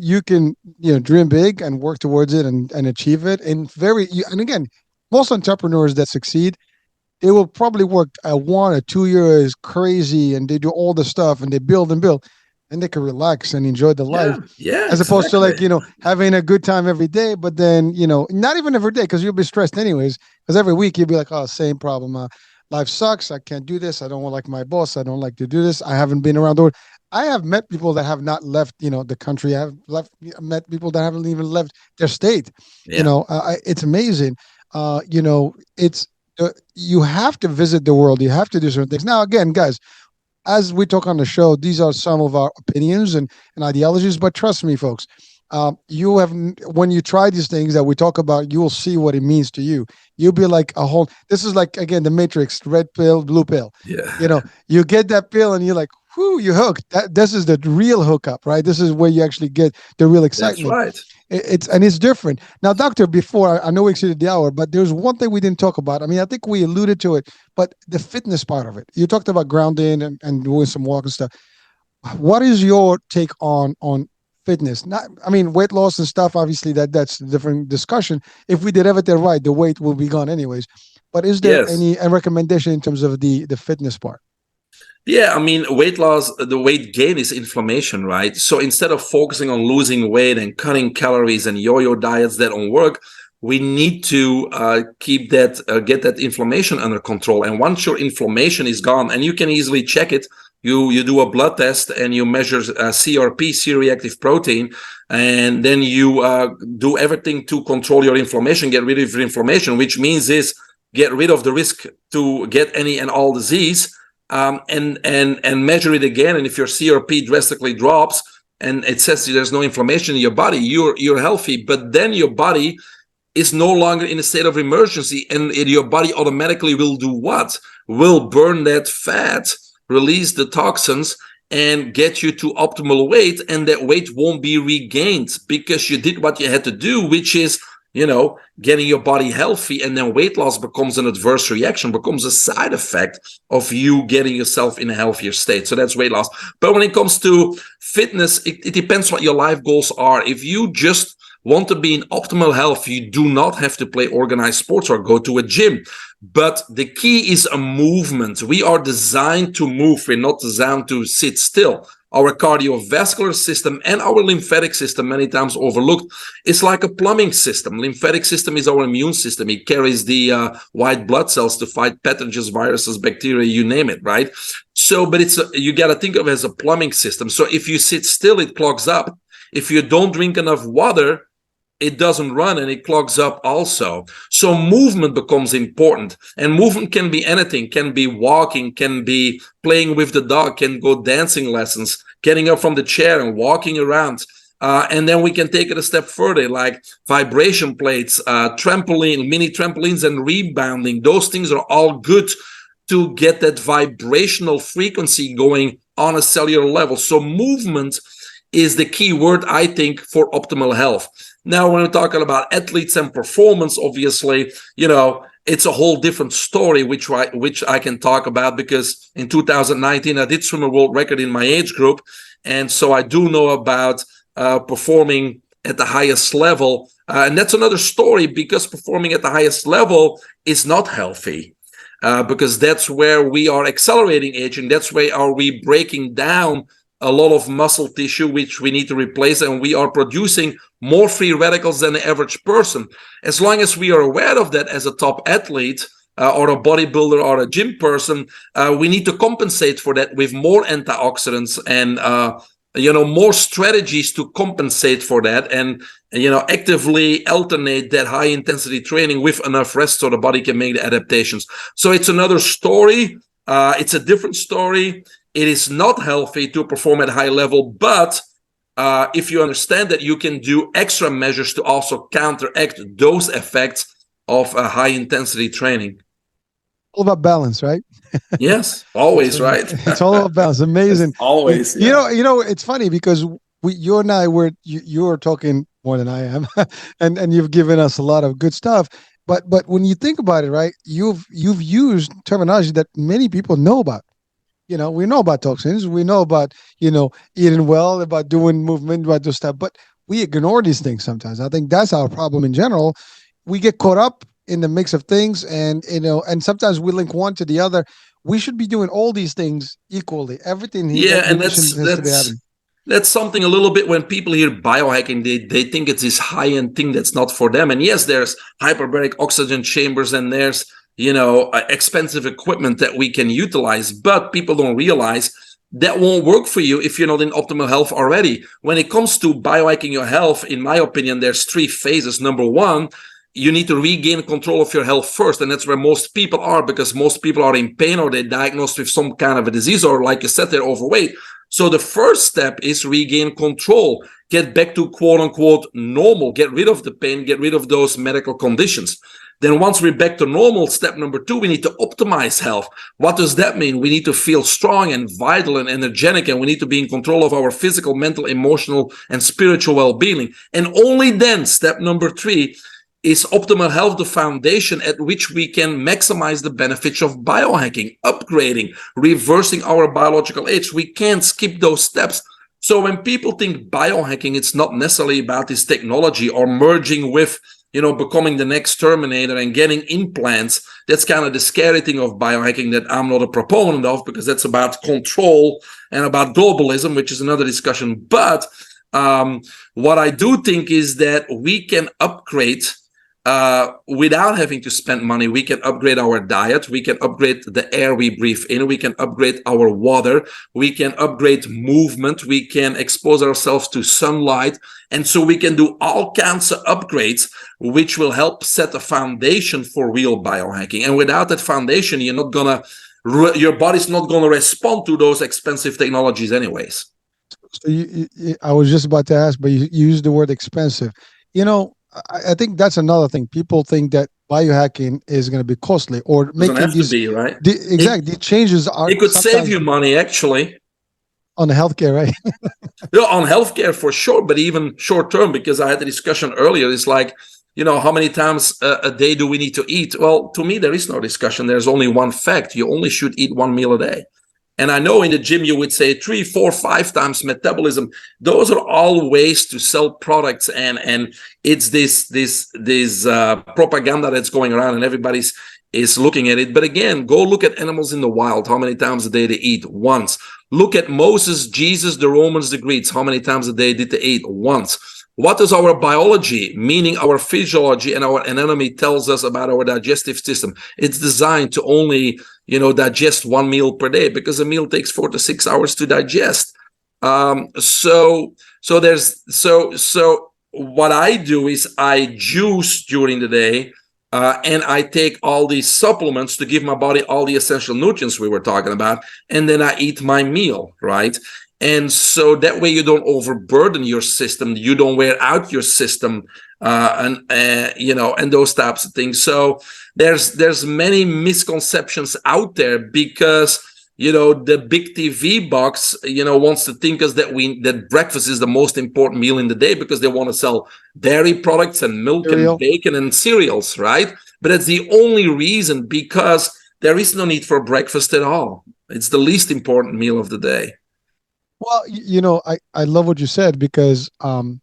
[SPEAKER 2] dream big and work towards it and achieve it. And again, most entrepreneurs that succeed, they will probably work 1 or 2 years crazy, and they do all the stuff and they build and build, and they can relax and enjoy the life.
[SPEAKER 3] Yeah,
[SPEAKER 2] as opposed to like, having a good time every day, but then, not even every day, because you'll be stressed anyways, because every week you'll be like, oh, same problem. Life sucks. I can't do this. I don't like my boss. I don't like to do this. I haven't been around the world. I have met people that have not left, the country. I've met people that haven't even left their state.
[SPEAKER 3] Yeah.
[SPEAKER 2] It's amazing. It's, you have to visit the world. You have to do certain things. Now, again, guys, as we talk on the show, these are some of our opinions and ideologies. But trust me, folks, when you try these things that we talk about, you will see what it means to you. You'll be like this is like, again, the Matrix, red pill, blue pill.
[SPEAKER 3] Yeah.
[SPEAKER 2] You get that pill and you're like, whoo, you hooked. This is the real hookup, right? This is where you actually get the real excitement.
[SPEAKER 3] That's right.
[SPEAKER 2] It's different. Now, doctor, before, I know we exceeded the hour, but there's one thing we didn't talk about. I mean, I think we alluded to it, but the fitness part of it. You talked about grounding and doing some walk and stuff. What is your take on fitness? Weight loss and stuff, obviously that's a different discussion. If we did everything right, the weight will be gone anyways. But is there any recommendation in terms of the fitness part?
[SPEAKER 3] Yeah, weight loss, the weight gain is inflammation, right? So instead of focusing on losing weight and cutting calories and yo-yo diets that don't work, we need to get that inflammation under control. And once your inflammation is gone, and you can easily check it, you do a blood test and you measure CRP, C-reactive protein, and then you do everything to control your inflammation, get rid of your inflammation, which means is get rid of the risk to get any and all disease. And measure it again, and if your CRP drastically drops and it says there's no inflammation in your body, you're healthy. But then your body is no longer in a state of emergency, and your body automatically will do what? Will burn that fat, release the toxins, and get you to optimal weight, and that weight won't be regained because you did what you had to do, which is getting your body healthy. And then weight loss becomes an adverse reaction, becomes a side effect of you getting yourself in a healthier state. So that's weight loss. But when it comes to fitness, it depends what your life goals are. If you just want to be in optimal health, you do not have to play organized sports or go to a gym. But the key is a movement. We are designed to move. We're not designed to sit still. Our cardiovascular system and our lymphatic system, many times overlooked, is like a plumbing system. Lymphatic system is our immune system. It carries the white blood cells to fight pathogens, viruses, bacteria, you name it, right? So, but you got to think of it as a plumbing system. So if you sit still, it clogs up. If you don't drink enough water, it doesn't run and it clogs up also. So movement becomes important, and movement can be anything, can be walking, can be playing with the dog, can go dancing lessons, getting up from the chair and walking around. And then we can take it a step further, like vibration plates, mini trampolines and rebounding. Those things are all good to get that vibrational frequency going on a cellular level. So movement is the key word, I think, for optimal health. Now, when we're talking about athletes and performance, obviously, it's a whole different story, which I can talk about, because in 2019, I did swim a world record in my age group. And so I do know about performing at the highest level. And that's another story, because performing at the highest level is not healthy. Because that's where we are accelerating aging. That's where are we breaking down a lot of muscle tissue, which we need to replace, and we are producing more free radicals than the average person. As long as we are aware of that as a top athlete, or a bodybuilder or a gym person, we need to compensate for that with more antioxidants and more strategies to compensate for that, and actively alternate that high intensity training with enough rest so the body can make the adaptations. So it's another story. It's a different story. It is not healthy to perform at a high level, but if you understand that, you can do extra measures to also counteract those effects of high intensity training.
[SPEAKER 2] All about balance, right?
[SPEAKER 3] Yes, always, right?
[SPEAKER 2] It's all about balance. Amazing.
[SPEAKER 3] Always.
[SPEAKER 2] Yeah. It's funny because you and I you're talking more than I am, and you've given us a lot of good stuff. But when you think about it, right, you've used terminology that many people know about. We know about toxins, we know about eating well, about doing movement, about this stuff, but we ignore these things sometimes. I think that's our problem in general. We get caught up in the mix of things, and sometimes we link one to the other. We should be doing all these things equally. Everything.
[SPEAKER 3] And that's something a little bit when people hear biohacking, they think it's this high-end thing that's not for them. And yes, there's hyperbaric oxygen chambers, and there's expensive equipment that we can utilize, but people don't realize that won't work for you if you're not in optimal health already. When it comes to biohacking your health, in my opinion, there's 3 phases. Number 1, you need to regain control of your health first. And that's where most people are, because most people are in pain, or they're diagnosed with some kind of a disease, or like you said, they're overweight. So the first step is regain control, get back to quote unquote normal, get rid of the pain, get rid of those medical conditions. Then once we're back to normal, step number 2, we need to optimize health. What does that mean? We need to feel strong and vital and energetic, and we need to be in control of our physical, mental, emotional, and spiritual well-being. And only then, step number 3, is optimal health the foundation at which we can maximize the benefits of biohacking, upgrading, reversing our biological age. We can't skip those steps. So when people think biohacking, it's not necessarily about this technology or merging with, becoming the next Terminator and getting implants. That's kind of the scary thing of biohacking that I'm not a proponent of, because that's about control and about globalism, which is another discussion. But what I do think is that we can upgrade without having to spend money. We can upgrade our diet. We can upgrade the air we breathe in. We can upgrade our water. We can upgrade movement. We can expose ourselves to sunlight. And so we can do all kinds of upgrades, which will help set a foundation for real biohacking. And without that foundation, your body's not going to respond to those expensive technologies anyways.
[SPEAKER 2] So I was just about to ask, but you used the word expensive. I think that's another thing. People think that biohacking is going to be costly, or making these
[SPEAKER 3] right?
[SPEAKER 2] The changes are.
[SPEAKER 3] It could save you money, actually,
[SPEAKER 2] on the healthcare, right?
[SPEAKER 3] On healthcare for sure, but even short term, because I had the discussion earlier. It's like, how many times a day do we need to eat? Well, to me, there is no discussion. There's only one fact: you only should eat 1 meal a day. And I know in the gym you would say 3, 4, 5 times metabolism. Those are all ways to sell products, and it's this propaganda that's going around, and everybody's is looking at it. But again, go look at animals in the wild. How many times a day they eat? Once. Look at Moses, Jesus, the Romans, the Greeks. How many times a day did they eat? Once. What does our biology, meaning our physiology and our anatomy, tells us about our digestive system? It's designed to only, digest 1 meal per day, because a meal takes 4 to 6 hours to digest. So what I do is I juice during the day, and I take all these supplements to give my body all the essential nutrients we were talking about, and then I eat my meal, right? And so that way you don't overburden your system, you don't wear out your system, and those types of things. So there's many misconceptions out there, because the big TV box wants to think us that breakfast is the most important meal in the day, because they want to sell dairy products and milk and bacon and cereals, right? But it's the only reason, because there is no need for breakfast at all. It's the least important meal of the day.
[SPEAKER 2] Well, I love what you said, because you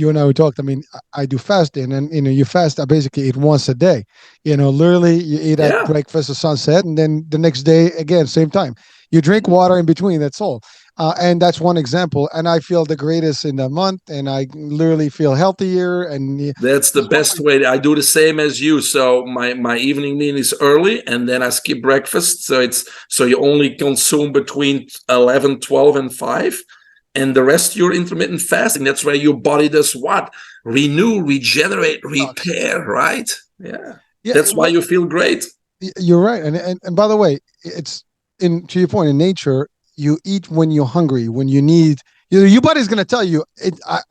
[SPEAKER 2] and I talked. I mean, I do fasting, and you fast. I basically eat once a day. Literally, you eat at breakfast or sunset, and then the next day again, same time. You drink water in between. That's all. And that's one example. And I feel the greatest in the month, and I literally feel healthier. And
[SPEAKER 3] That's the best way. I do the same as you. So my evening meal is early, and then I skip breakfast. So you only consume between 11, 12, and 5. And the rest you're intermittent fasting. That's where your body does what? Renew, regenerate, repair, right? Yeah. That's why you feel great.
[SPEAKER 2] You're right. And by the way, it's to your point, in nature, you eat when you're hungry, when you need. Your body's going to tell you,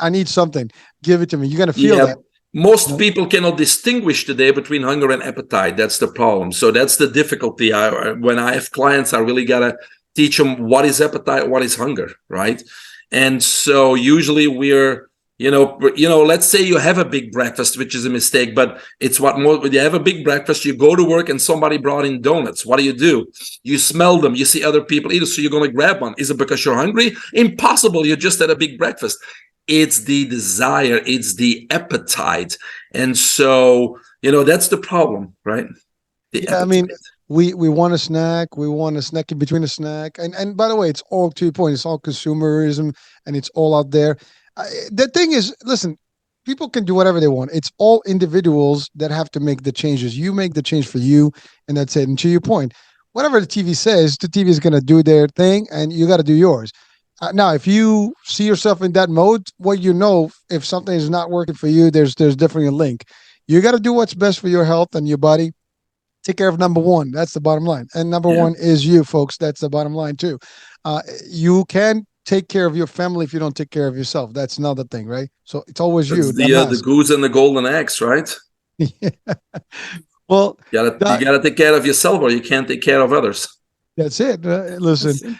[SPEAKER 2] I need something. Give it to me. You're going to feel that.
[SPEAKER 3] Most people cannot distinguish today between hunger and appetite. That's the problem. So that's the difficulty. When I have clients, I really got to teach them what is appetite, what is hunger, right? And so usually we're, let's say you have a big breakfast, which is a mistake, but it's when you have a big breakfast, you go to work and somebody brought in donuts. What do? You smell them. You see other people eat it, so you're going to grab one. Is it because you're hungry? Impossible. You just had a big breakfast. It's the desire. It's the appetite. And so, that's the problem, right?
[SPEAKER 2] I mean, we want a snack. We want a snack in between a snack. And by the way, it's all, to your point, it's all consumerism, and it's all out there. The thing is, listen, people can do whatever they want. It's all individuals that have to make the changes. You make the change for you, and that's it. And to your point, whatever the TV says, the TV is going to do their thing, and you got to do yours. Now, if you see yourself in that mode, if something is not working for you, there's definitely a link. You got to do what's best for your health and your body. Take care of number one. That's the bottom line. And number one is you, folks. That's the bottom line too. You can take care of your family if you don't take care of yourself. That's another thing, right? So it's always you.
[SPEAKER 3] The goose and the golden eggs, right?
[SPEAKER 2] Yeah. Well,
[SPEAKER 3] you gotta take care of yourself, or you can't take care of others.
[SPEAKER 2] That's it. Listen.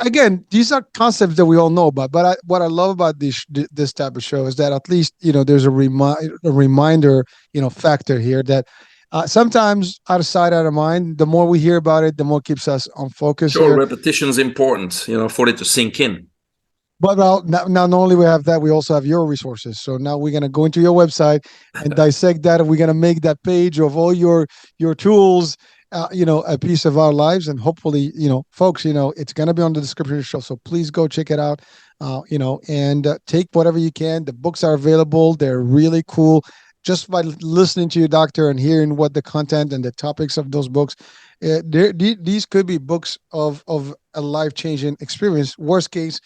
[SPEAKER 2] Again, these are concepts that we all know about. But what I love about this type of show is that at least there's a reminder factor here that sometimes out of sight, out of mind. The more we hear about it, the more keeps us on focus.
[SPEAKER 3] Sure, repetition is important, for it to sink in.
[SPEAKER 2] But now not only we have that, we also have your resources. So now we're gonna go into your website and dissect that, and we're gonna make that page of all your tools. A piece of our lives, and hopefully, folks, it's going to be on the description of the show. So please go check it out, and take whatever you can. The books are available. They're really cool. Just by listening to your doctor and hearing what the content and the topics of those books, these could be books of a life-changing experience. Worst case,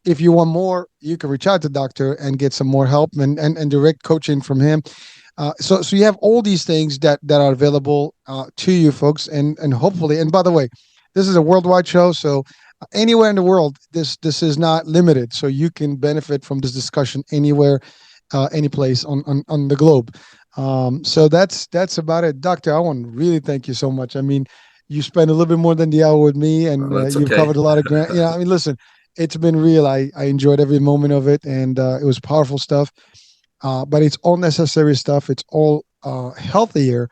[SPEAKER 2] if you want more, you can reach out to the doctor and get some more help and direct coaching from him. So you have all these things that are available to you folks, and hopefully, and by the way, this is a worldwide show, so anywhere in the world, this is not limited, so you can benefit from this discussion anywhere, any place on the globe. So that's about it, Doctor. I want to really thank you so much. I mean, you spent a little bit more than the hour with me, and you've covered a lot of ground. I mean, listen, it's been real. I enjoyed every moment of it, and it was powerful stuff. But it's all necessary stuff. It's all healthier,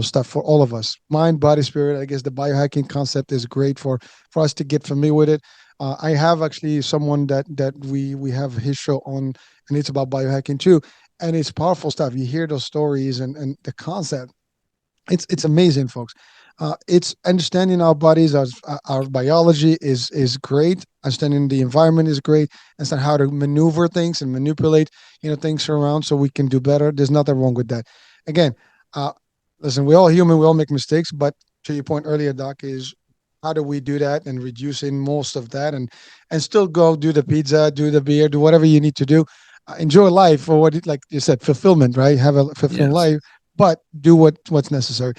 [SPEAKER 2] stuff for all of us. Mind, body, spirit. I guess the biohacking concept is great for us to get familiar with it. I have actually someone that we have his show on, and it's about biohacking too. And it's powerful stuff. You hear those stories and the concept. It's amazing, folks. It's understanding our bodies, our biology is great. Understanding the environment is great. Understand how to maneuver things and manipulate, things around so we can do better. There's nothing wrong with that. Again, listen, we're all human. We all make mistakes. But to your point earlier, Doc, is how do we do that and reducing most of that and still go do the pizza, do the beer, do whatever you need to do. Enjoy life for like you said, fulfillment, right? Have a fulfilling life, but do what's necessary.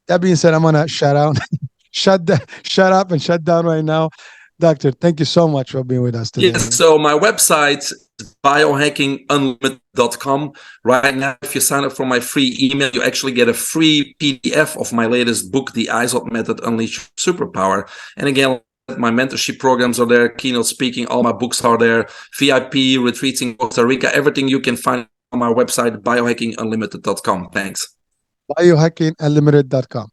[SPEAKER 2] That being said, I'm gonna shut up and shut down right now. Doctor, thank you so much for being with us today.
[SPEAKER 3] Yes, so my website is biohackingunlimited.com. Right now, if you sign up for my free email, you actually get a free PDF of my latest book, The ISOT Method, Unleash Superpower. And again, my mentorship programs are there, keynote speaking, all my books are there, VIP, retreats in Costa Rica, everything you can find on my website, biohackingunlimited.com. Thanks.
[SPEAKER 2] Biohackingunlimited.com.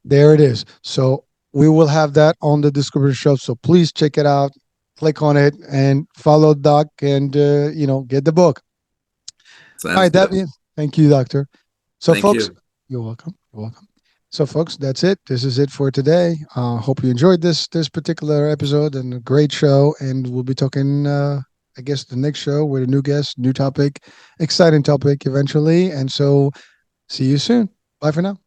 [SPEAKER 2] There it is. So we will have that on the description show. So please check it out, click on it, and follow Doc, and get the book. All right, thank you, Doctor. So, folks, you're welcome. You're welcome. So, folks, that's it. This is it for today. Hope you enjoyed this particular episode and a great show. And we'll be talking, I guess, the next show with a new guest, new topic, exciting topic eventually. And so, see you soon. Bye for now.